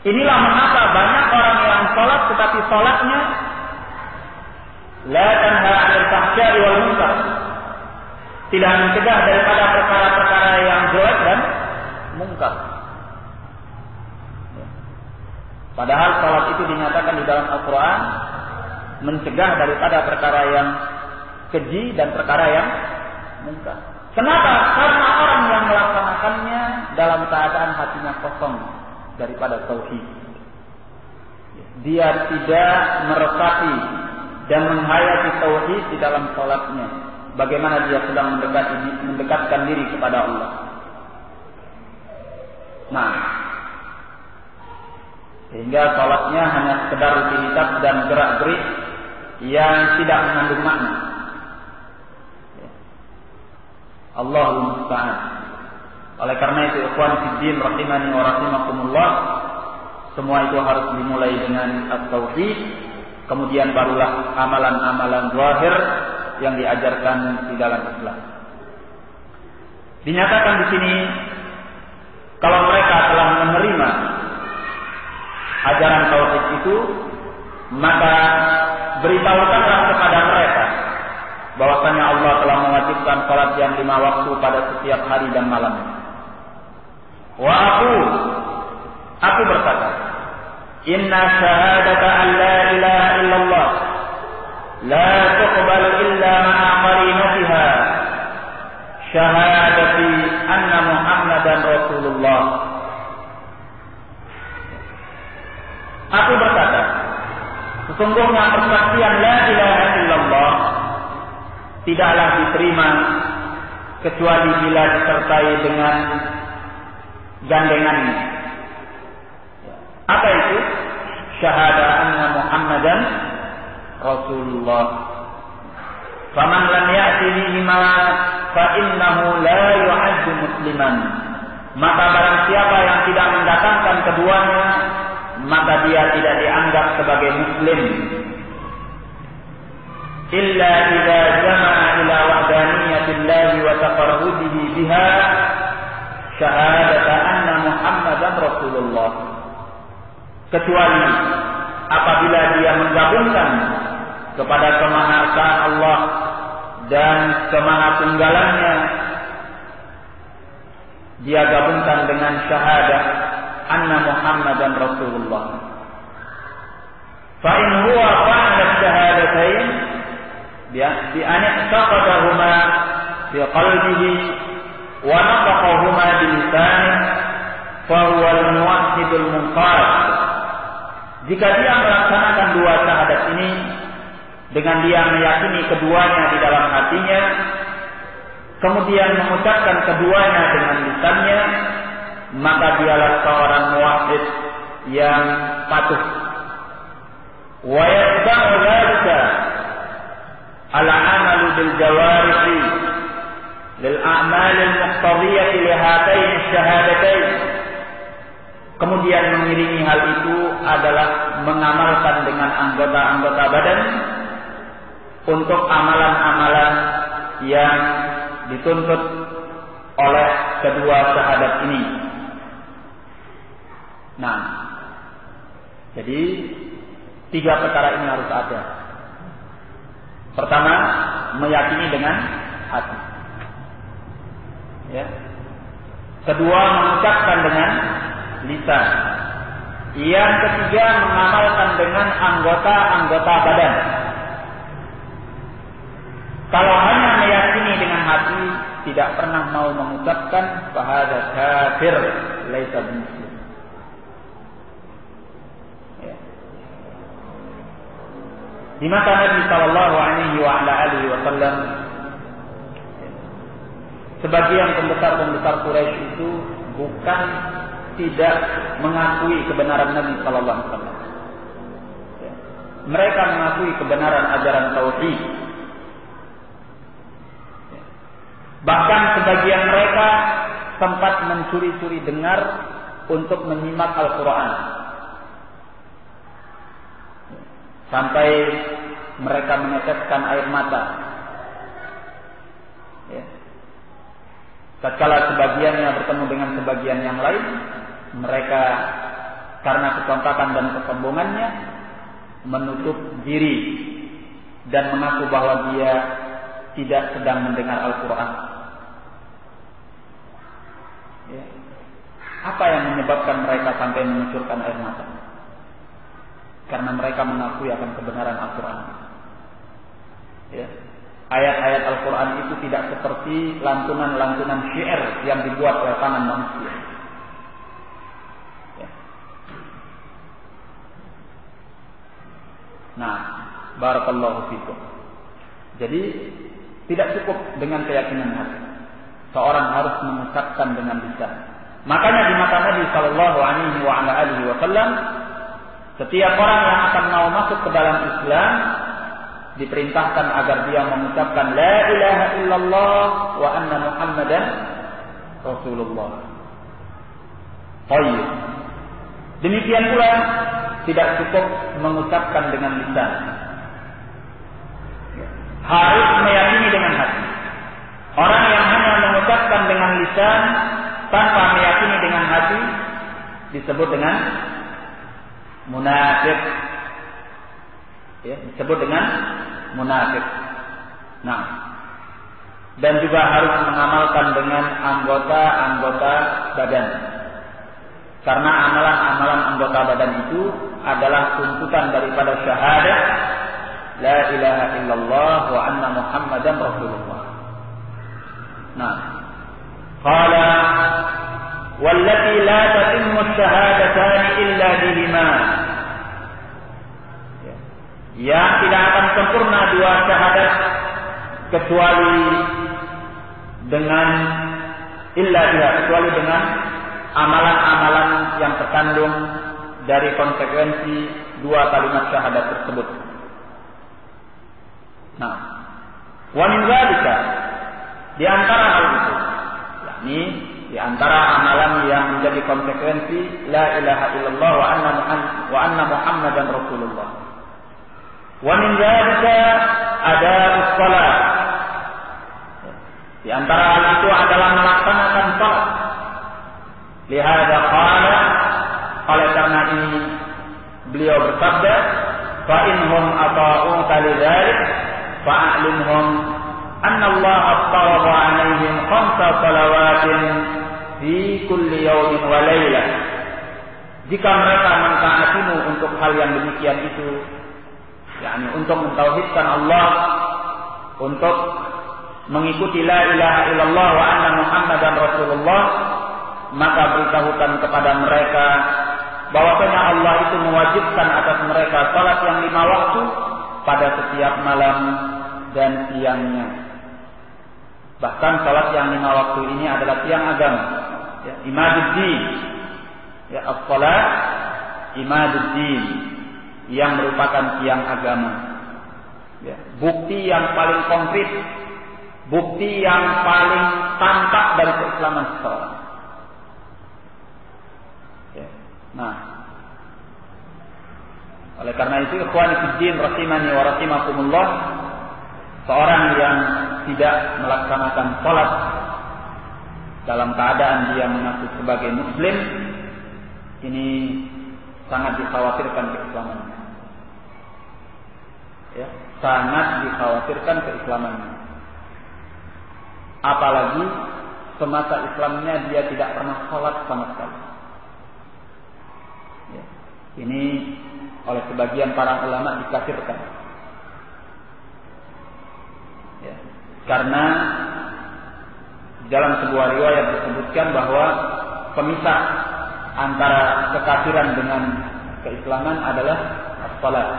Inilah mengapa banyak orang yang salat tetapi salatnya la tanha 'anil fahsya'i wal munkar, tidak mencegah daripada perkara-perkara yang jelek dan munkar. Padahal salat itu dinyatakan di dalam Al-Quran mencegah daripada perkara yang keji dan perkara yang munkar. Kenapa? Karena orang yang melaksanakannya dalam keadaan hatinya kosong daripada tauhid. Dia tidak meresapi dan menghayati tauhid di dalam salatnya. Bagaimana dia sedang mendekatkan diri kepada Allah. Nah, sehingga salatnya hanya sekedar rutinitas dan gerak-gerik yang tidak mengandung makna. Allahul musta'an. Oleh karena itu, ikhwan fiddin rahimani wa rahimakumullah, semua itu harus dimulai dengan at-tauhid, kemudian barulah amalan-amalan zahir yang diajarkan di dalam Islam. Dinyatakan di sini kalau mereka telah menerima ajaran tauhid itu, maka beritahukanlah kepada mereka bahwasanya Allah telah mewajibkan salat yang 5 waktu pada setiap hari dan malam. Wa aku berkata, inna syahadata an la ilaha illallah la tuqbalu illa ma'a qarinatiha syahadati anna Muhammadan Rasulullah. Aku berkata, sesungguhnya persaksian la ilaha illallah tidaklah diterima kecuali bila disertai dengan gandengannya. Apa itu? Syahadah anna Muhammadan Rasulullah. Faman lam ya'ti bihima fa innahu la yu'addu musliman. Maka barang siapa yang tidak mendatangkan keduanya, maka dia tidak dianggap sebagai muslim. Illa idza jama'a ila wahdaniyatillahi wa taqarrubihi biha syahadata anna Muhammadan Rasulullah. Kecuali apabila dia menggabungkan kepada kemahaesaan Allah dan kemahatunggalannya, dia gabungkan dengan syahadah anna Muhammadan Rasulullah. Fa in huwa fa'ala syahadatain bi an i'taqadahuma fi qalbihi wa nataqahuma bi lisanihi fa huwa al-muwahhidul munqad. Jika dia melaksanakan 2 syahadat ini dengan dia meyakini keduanya di dalam hatinya, kemudian mengucapkan keduanya dengan lisannya, maka dialah seorang muwahhid yang patuh. Wa yatba'u dzalika al-'amalu bil jawarihi lil a'mal al-muqtadiyah li hatayn asyhadatayn. Kemudian mengiringi hal itu adalah mengamalkan dengan anggota-anggota badan untuk amalan-amalan yang dituntut oleh kedua syahadat ini. Nah, jadi 3 perkara ini harus ada. Pertama, meyakini dengan hati. Ya. Kedua, mengucapkan dengan lisan. Yang ketiga, mengamalkan dengan anggota-anggota badan. Kalau hanya meyakini dengan hati, tidak pernah mau mengucapkan, fahadha kafir laisa muslim. Ya. Di mata Nabi sallallahu alaihi wasallam, sebagian pembesar-pembesar Quraisy itu bukan tidak mengakui kebenaran Nabi sallallahu alaihi wasallam. Ya. Mereka mengakui kebenaran ajaran tauhid. Bahkan sebagian mereka sempat mencuri-curi dengar untuk menyimak Al-Quran. sampai mereka meneteskan air mata. Ya. Tatkala sebagiannya bertemu dengan sebagian yang lain, mereka karena kecontakan dan kesombongannya menutup diri dan mengaku bahwa dia tidak sedang mendengar Al-Quran. Ya. Apa yang menyebabkan mereka sampai mengucurkan air mata? Karena mereka mengakui akan kebenaran Al-Quran. Ya. Ayat-ayat Al-Quran itu tidak seperti lantunan-lantunan syair yang dibuat oleh tangan manusia. Ya. Nah, barakallahu fikum. Jadi tidak cukup dengan keyakinan hati. Seorang harus mengucapkan dengan lisan. Makanya di mata Nabi sallallahu alaihi wasallam, setiap orang yang akan mau masuk ke dalam Islam diperintahkan agar dia mengucapkan la ilaha illallah wa anna Muhammadan Rasulullah. Baik. Demikian pula tidak cukup mengucapkan dengan lisan. Harus meyakini dengan hati. Orang yang hanya mengucapkan dengan lisan tanpa meyakini dengan hati disebut dengan munafik. Ya, disebut dengan munafik. Nah, dan juga harus mengamalkan dengan anggota-anggota badan. Karena amalan-amalan anggota badan itu adalah tuntutan daripada syahadat la ilaha illallah wa anna Muhammadan Rasulullah. Nah, qala wallati la tatimmu syahadatan illa bihima. Yang tidak akan sempurna dua syahadat kecuali dengan kecuali dengan amalan-amalan yang terkandung dari konsekuensi dua kalimat syahadat tersebut. Nah, wa min dzalika, di antara hal itu, yakni di antara amalan yang menjadi konsekuensi la ilaha illallah wa anna Muhammadan Rasulullah. Wa min dzalika ada'us shalah. Di antara hal itu adalah melaksanakan salat. Lihada qala, oleh karena ini beliau bersabda, fa inhum ata'uka lidzalik fa'alimhum anna Allah aftarada 'alaihim 5 shalawatin fi kulli yawmin wa lailah. Jika mereka mentaatimu untuk hal yang demikian itu, yakni untuk mentauhidkan Allah, untuk mengikuti la ilaha illallah wa anna Muhammadan Rasulullah, maka beritahukan kepada mereka bahwasanya Allah itu mewajibkan atas mereka salat yang 5 waktu pada setiap malam dan siangnya. Bahkan salat yang 5 waktu ini adalah tiang agama, ya, imaduddin. Ya, as-salat imaduddin, yang merupakan tiang agama. Ya, bukti yang paling konkret, bukti yang paling tampak dari keislaman seseorang. Ya. Nah, oleh karena itu ikhwani fiddin rahimani wa rahimakumullah, seorang yang tidak melaksanakan salat dalam keadaan dia mengaku sebagai muslim, ini sangat dikhawatirkan keislamannya. Ya, sangat dikhawatirkan keislamannya. Apalagi semasa Islamnya dia tidak pernah salat sama sekali. Ya, ini oleh sebagian para ulama dikafirkan. Ya, karena dalam sebuah riwayat disebutkan bahwa pemisah antara kekafiran dengan keislaman adalah as-salat.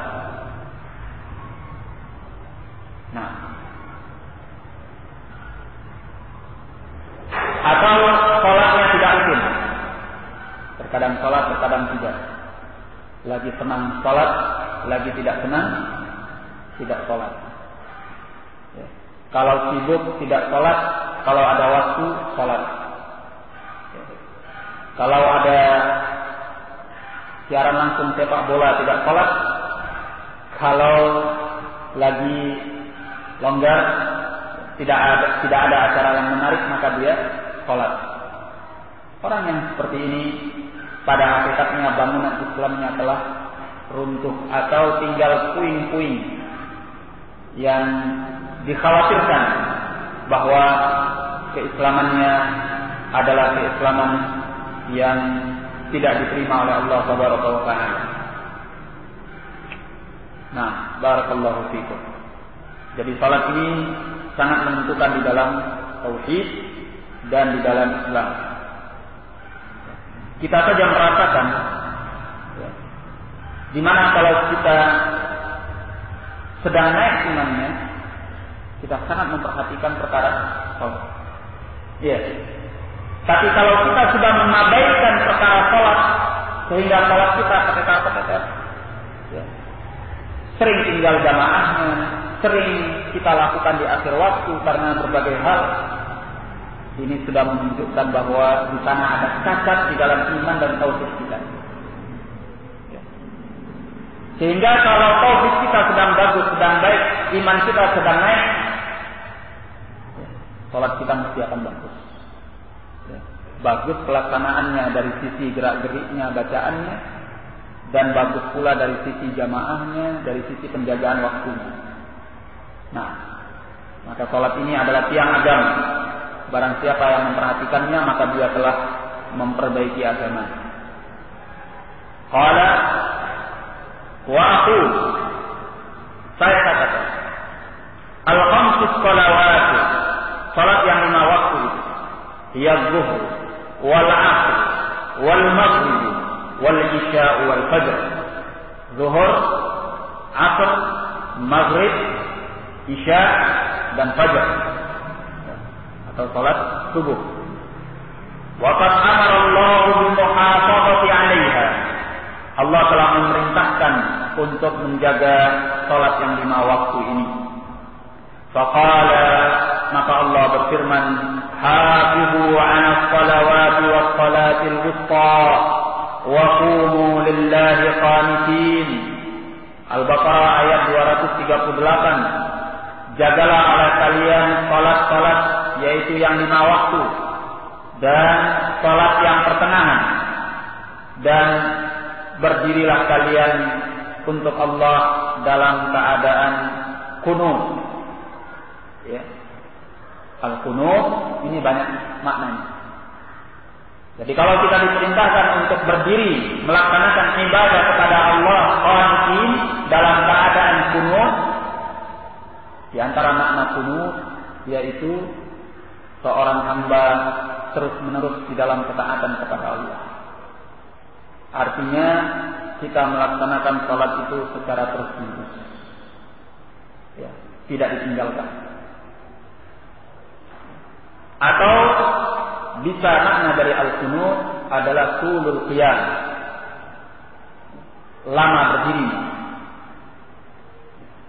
Nah, atau salatnya tidak rutin. Terkadang salat, terkadang tidak. Lagi senang salat, lagi tidak senang tidak salat. Ya. Kalau sibuk tidak salat, kalau ada waktu salat. Ya. Kalau ada siaran langsung sepak bola tidak salat, kalau lagi longgar, tidak ada acara yang menarik, maka dia sholat. Orang yang seperti ini pada hakikatnya bangunan Islamnya telah runtuh atau tinggal puing-puing yang dikhawatirkan bahwa keislamannya adalah keislaman yang tidak diterima oleh Allah Subhanahu wa taala. Nah, barakallahu fikum. Jadi salat ini sangat menentukan di dalam tauhid dan di dalam Islam. Kita saja merasakan di mana kalau kita sedang naik imannya, kita sangat memperhatikan perkara salat. Ya. Tapi kalau kita sudah mengabaikan perkara salat sehingga salat kita keteter-keteter, ya, sering tinggal jamaahnya, sering kita lakukan di akhir waktu karena berbagai hal, ini sudah menunjukkan bahwa di sana ada cacat di dalam iman dan tauhid kita. Ya. Sehingga kalau tauhid kita sedang bagus, sedang baik, iman kita sedang naik, ya, salat kita mesti akan bagus. Ya. Bagus pelaksanaannya dari sisi gerak-geriknya, bacaannya, dan bagus pula dari sisi jamaahnya, dari sisi penjagaan waktunya. Nah, maka salat ini adalah tiang agama. Barang siapa yang memperhatikannya, maka dia telah memperbaiki agama. Qala wa aqul, saya katakan, al-khamsus shalawat, salat yang 5 waktu itu, hiya zuhur wal 'asr wal maghrib wal isya wal fajr. Zuhur, asr, maghrib, isya dan fajar, atau salat subuh. Wa qad amara Allah bil muhafazati 'alaiha. Allah telah memerintahkan untuk menjaga salat yang 5 waktu ini. Faqala, maka Allah berfirman, hafizu 'ala shalawati was salatil wusta wa qumu lillahi qanitin. Al-Baqarah ayat 238. Jagalah oleh kalian salat-salat, yaitu yang 5 waktu, dan salat yang pertengahan, dan berdirilah kalian untuk Allah dalam keadaan qunut. Ya. Al-qunut ini banyak maknanya. Jadi kalau kita diperintahkan untuk berdiri melaksanakan ibadah kepada Allah qanitin dalam keadaan qunut, di antara makna qunut yaitu seorang hamba terus-menerus di dalam ketaatan kepada Allah. Artinya kita melaksanakan salat itu secara terus-menerus, ya, tidak ditinggalkan. Atau bisa makna dari al-qunut adalah tulul qiyam, lama berdiri,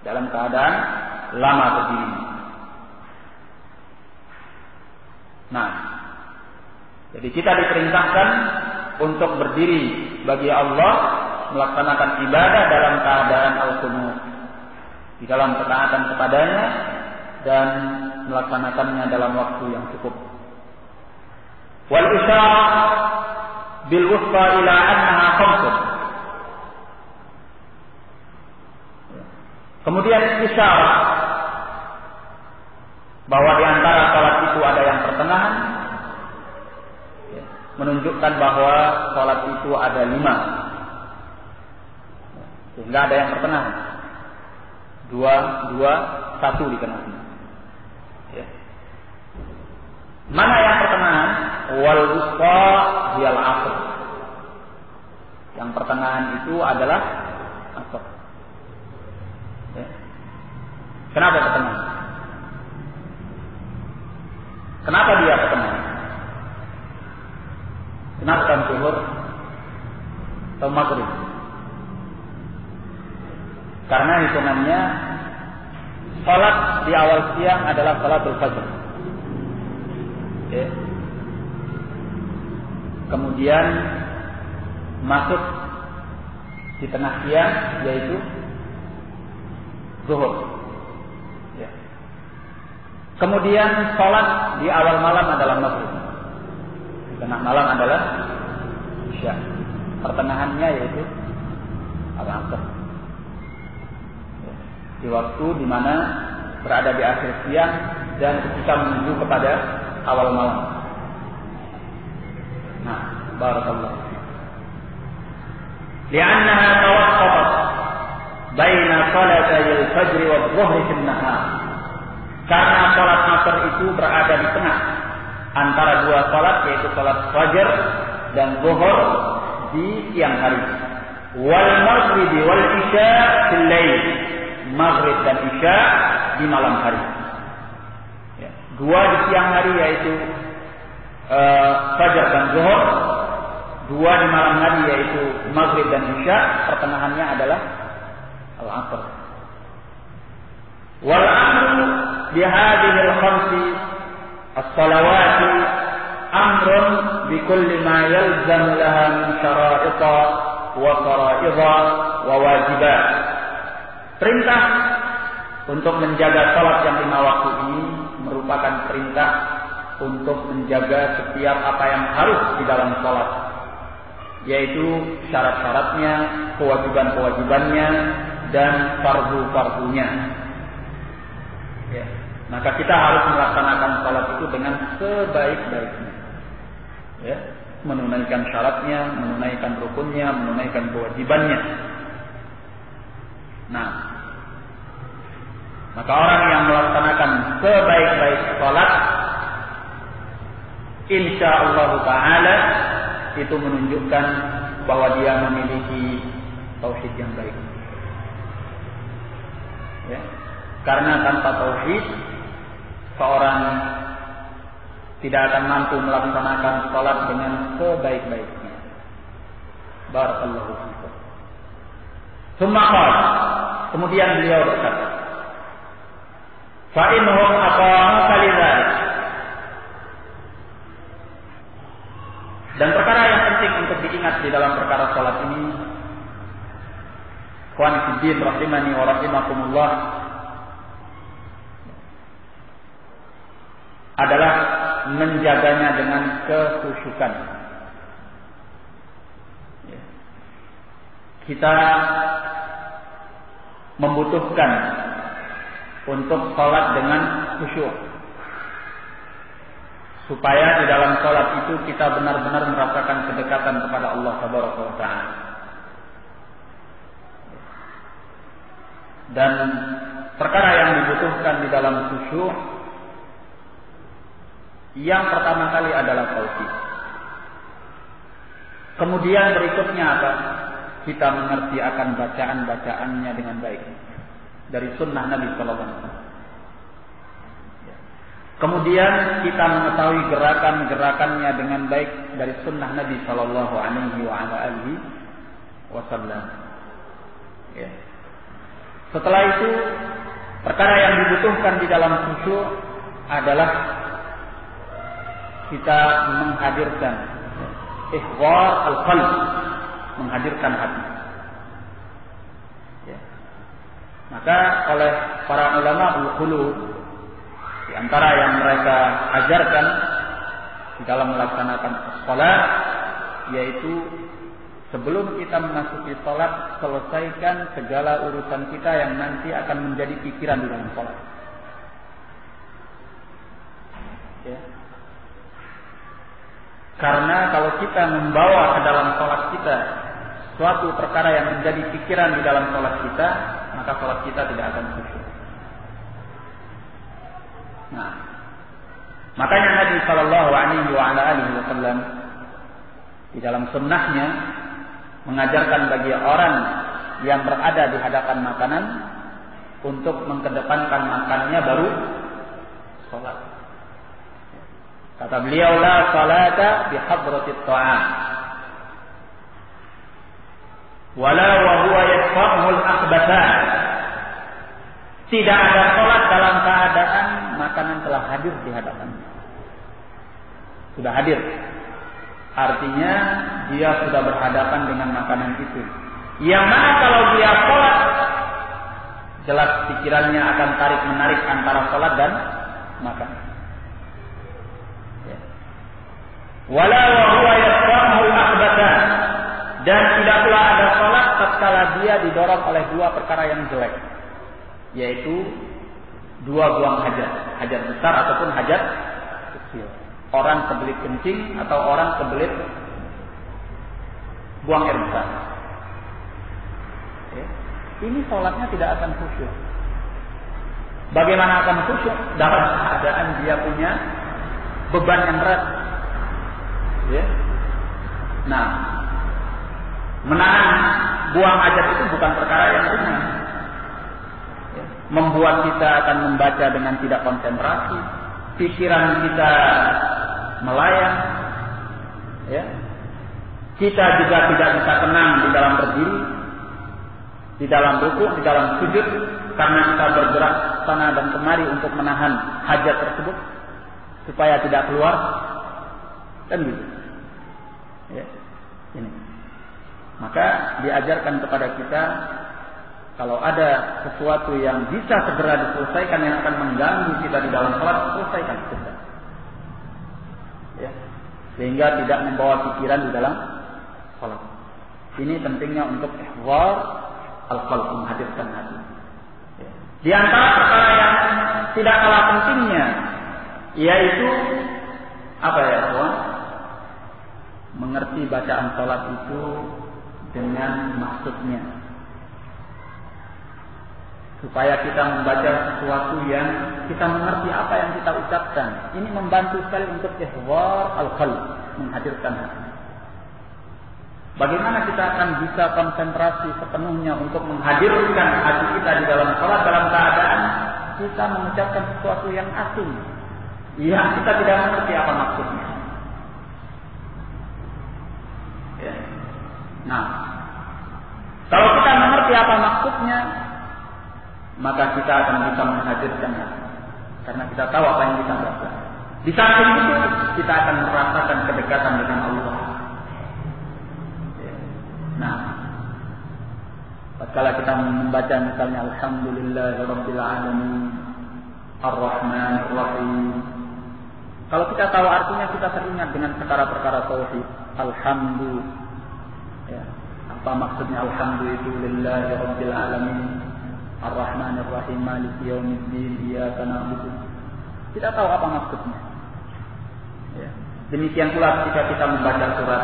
dalam keadaan lama berdiri. Nah, jadi kita diperintahkan untuk berdiri bagi Allah, melaksanakan ibadah dalam keadaan al-qunut, di dalam ketaatan kepadanya, dan melaksanakannya dalam waktu yang cukup. Wal isyarah bil wusta ila annaha khamsun. Kemudian isyarah bahwa di antara salat itu ada yang pertengahan, menunjukkan bahwa salat itu ada 5. Sehingga ada yang pertengahan. 2, 1 di tengahnya. Ya. Mana yang pertengahan? Wal wusta hiyal asr. Yang pertengahan itu adalah asr. Ya. Kenapa pertengahan? Kenapa dia pertengahan? Kenapa kan zuhur atau maghrib? Karena hitungannya salat di awal siang adalah salatul fajr. Ya. Kemudian masuk di tengah siang yaitu zuhur. Ya. Kemudian sholat di awal malam adalah maghrib. Di tengah malam adalah isya. Pertengahannya yaitu al-asr. Ya. Di waktu di mana berada di akhir siang dan ketika menuju kepada awal malam. Nah, barakallahu. Li'annaha tawaqqafat baina salatay al-fajr wa adh-dhuhr fi an-nahar. Karena salat asar itu berada di tengah antara dua salat, yaitu salat fajar dan zuhur di siang hari. Wal maghrib wal isya fil lail. Maghrib dan isya di malam hari. Ya. Dua di siang hari yaitu fajar dan zuhur. Dua di malam hari yaitu maghrib dan isya. Pertengahannya adalah al-asr. Wal amru bi hadhihi al-khamsi as-salawati amrun bi kulli ma yalzamu laha min syara'ita wa fara'idha wa wajibat. Perintah untuk menjaga salat yang 5 waktu ini merupakan perintah untuk menjaga setiap apa yang harus di dalam salat, yaitu syarat-syaratnya, kewajiban-kewajibannya, dan fardu-fardunya. Ya. Maka kita harus melaksanakan salat itu dengan sebaik-baiknya. Ya. Menunaikan syaratnya, menunaikan rukunnya, menunaikan kewajibannya. Nah, maka orang yang melaksanakan sebaik-baik salat, insyaallah ta'ala, itu menunjukkan bahwa dia memiliki tauhid yang baik. Ya. Karena tanpa tauhid, seorang tidak akan mampu melaksanakan salat dengan sebaik-baiknya. Barakallahu fiikum. Kemudian beliau berkata, fa innahum aqamu kalidzalik. Dan perkara yang penting untuk diingat di dalam perkara salat ini, ikhwan fillah rahimani wa rahimakumullah, adalah menjaganya dengan kekhusyukan. Kita membutuhkan untuk salat dengan khusyuk, supaya di dalam salat itu kita benar-benar merasakan kedekatan kepada Allah Subhanahu wa taala. Dan perkara yang dibutuhkan di dalam khusyuk yang pertama kali adalah tauhid. Kemudian berikutnya apa? Kita mengerti akan bacaan-bacaannya dengan baik dari sunnah Nabi sallallahu alaihi wasallam. Kemudian kita mengetahui gerakan-gerakannya dengan baik dari sunnah Nabi sallallahu alaihi wasallam. Ya. Setelah itu, perkara yang dibutuhkan di dalam khusyuk adalah kita menghadirkan ihwar al-qalb, menghadirkan hati. Ya. Maka oleh para ulama al-qulub, di antara yang mereka ajarkan di dalam melaksanakan salat, yaitu sebelum kita memasuki salat, selesaikan segala urusan kita yang nanti akan menjadi pikiran di dalam salat. Ya. Karena kalau kita membawa ke dalam salat kita suatu perkara yang menjadi pikiran di dalam salat kita, maka salat kita tidak akan khusyuk. Nah, makanya Nabi sallallahu alaihi wasallam di dalam sunnahnya mengajarkan bagi orang yang berada di hadapan makanan untuk mengedepankan makannya baru salat. Kata beliau, la salata bi hadratit ta'am wala wa huwa yadfa'ul akhbathan. Tidak ada salat dalam keadaan makanan telah hadir di hadapannya. Sudah hadir. Artinya dia sudah berhadapan dengan makanan itu. Yang mana kalau dia salat jelas pikirannya akan tarik menarik antara salat dan makan. Wala wa huwa yasfahu al-akhbatan, dan tidak pula ada salat tatkala dia didorong oleh dua perkara yang jelek, yaitu dua buang hajat besar ataupun hajat kecil. Orang kebelit kencing atau orang kebelit buang air besar. Ini sholatnya tidak akan khusyuk. Bagaimana akan khusyuk? Dalam keadaan dia punya beban yang berat. Nah, menahan buang hajat itu bukan perkara yang ringan. Membuat kita akan membaca dengan tidak konsentrasi, pikiran kita melayang, kita juga tidak bisa tenang di dalam berdiri, di dalam rukuk, di dalam sujud, karena kita bergerak sana dan kemari untuk menahan hajat tersebut supaya tidak keluar, dan gitu. Ini. Maka diajarkan kepada kita, kalau ada sesuatu yang bisa segera diselesaikan yang akan mengganggu kita di dalam salat, selesaikan segera. Sehingga tidak membawa pikiran di dalam salat. Ini pentingnya untuk ihwar al-qalb, menghadirkan hati. Di antara perkara yang tidak kalah pentingnya, yaitu apa ya, kawan? Mengerti bacaan salat itu dengan maksudnya. Supaya kita membaca sesuatu yang kita mengerti apa yang kita ucapkan. Ini membantu sekali untuk ihwar al-qalb, menghadirkan hati. Bagaimana kita akan bisa konsentrasi sepenuhnya untuk menghadirkan hati kita di dalam salat dalam keadaan kita mengucapkan sesuatu yang asing, yang kita tidak mengerti apa maksudnya. Nah, kalau kita mengerti apa maksudnya, maka kita akan bisa menghadirkan hati, karena kita tahu apa yang kita baca. Di samping itu kita akan merasakan kedekatan dengan Allah. Nah, tatkala kita membaca misalnya Alhamdulillahirabbil alamin Ar-Rahmanir Rahim, kalau kita tahu artinya, kita teringat dengan perkara-perkara tauhid. Alhamdulillah. Apa maksudnya Alhamdulillahirabbil alamin Ar-Rahmanir Rahim Maliki Yaumiddin Iyyaka na'budu. Kita tahu apa maksudnya. Demikian pula ketika kita membaca surat,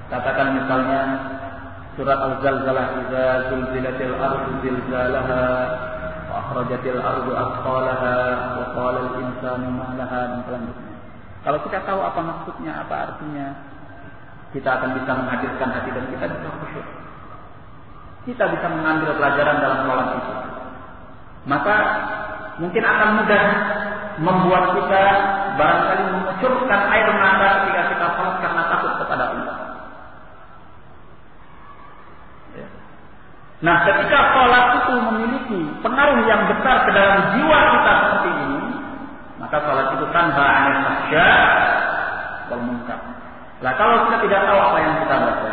katakan misalnya surat Al-Zalzalah, idza zulzilatil ardu zilzalaha wa akhrajatil ardu athqalaha wa qala al-insanu ma laha, dan selanjutnya. Kalau kita tahu apa maksudnya, apa artinya, kita akan bisa menghadirkan hati dan kita bisa khusyuk. Kita bisa mengambil pelajaran dalam salat itu. Maka mungkin akan mudah membuat kita barangkali mengucurkan air mata ketika kita salat karena takut kepada Allah. Nah, ketika salat itu memiliki pengaruh yang besar ke dalam jiwa kita seperti ini, maka salat itu tanha 'anil fahsya wal munkar. Nah, kalau kita tidak tahu apa yang kita baca,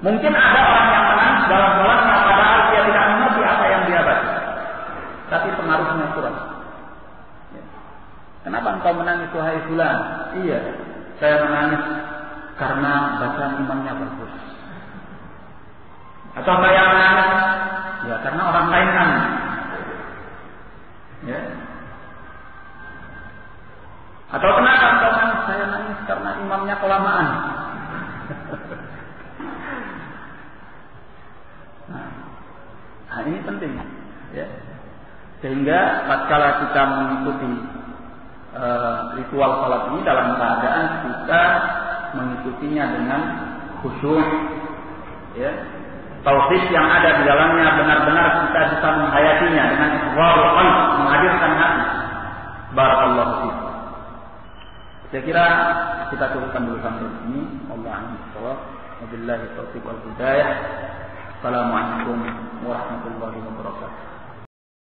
mungkin ada orang yang menangis dalam salatnya padahal dia tidak mengerti apa yang dia baca, tapi pengaruhnya kurang. Kenapa engkau menangis wahai fulan? Iya, saya menangis karena bacaan imamnya bagus. Atau saya menangis ya karena orang lain nangis. Atau kenapa engkau nangis? Saya nangis karena imamnya kelamaan. Nah, ini penting, sehingga tatkala kita mengikuti ritual salat ini dalam keadaan kita mengikutinya dengan khusyuk, tauhid yang ada di dalamnya benar-benar kita bisa menghayatinya dengan ihwarul qalb, menghadirkan hati. Barakallahu fiik. Saya kira kita cukupkan dulu sampai di sini. Allahu a'lam. Wabillahi taufiq wal hidayah. Assalamualaikum warahmatullahi wabarakatuh.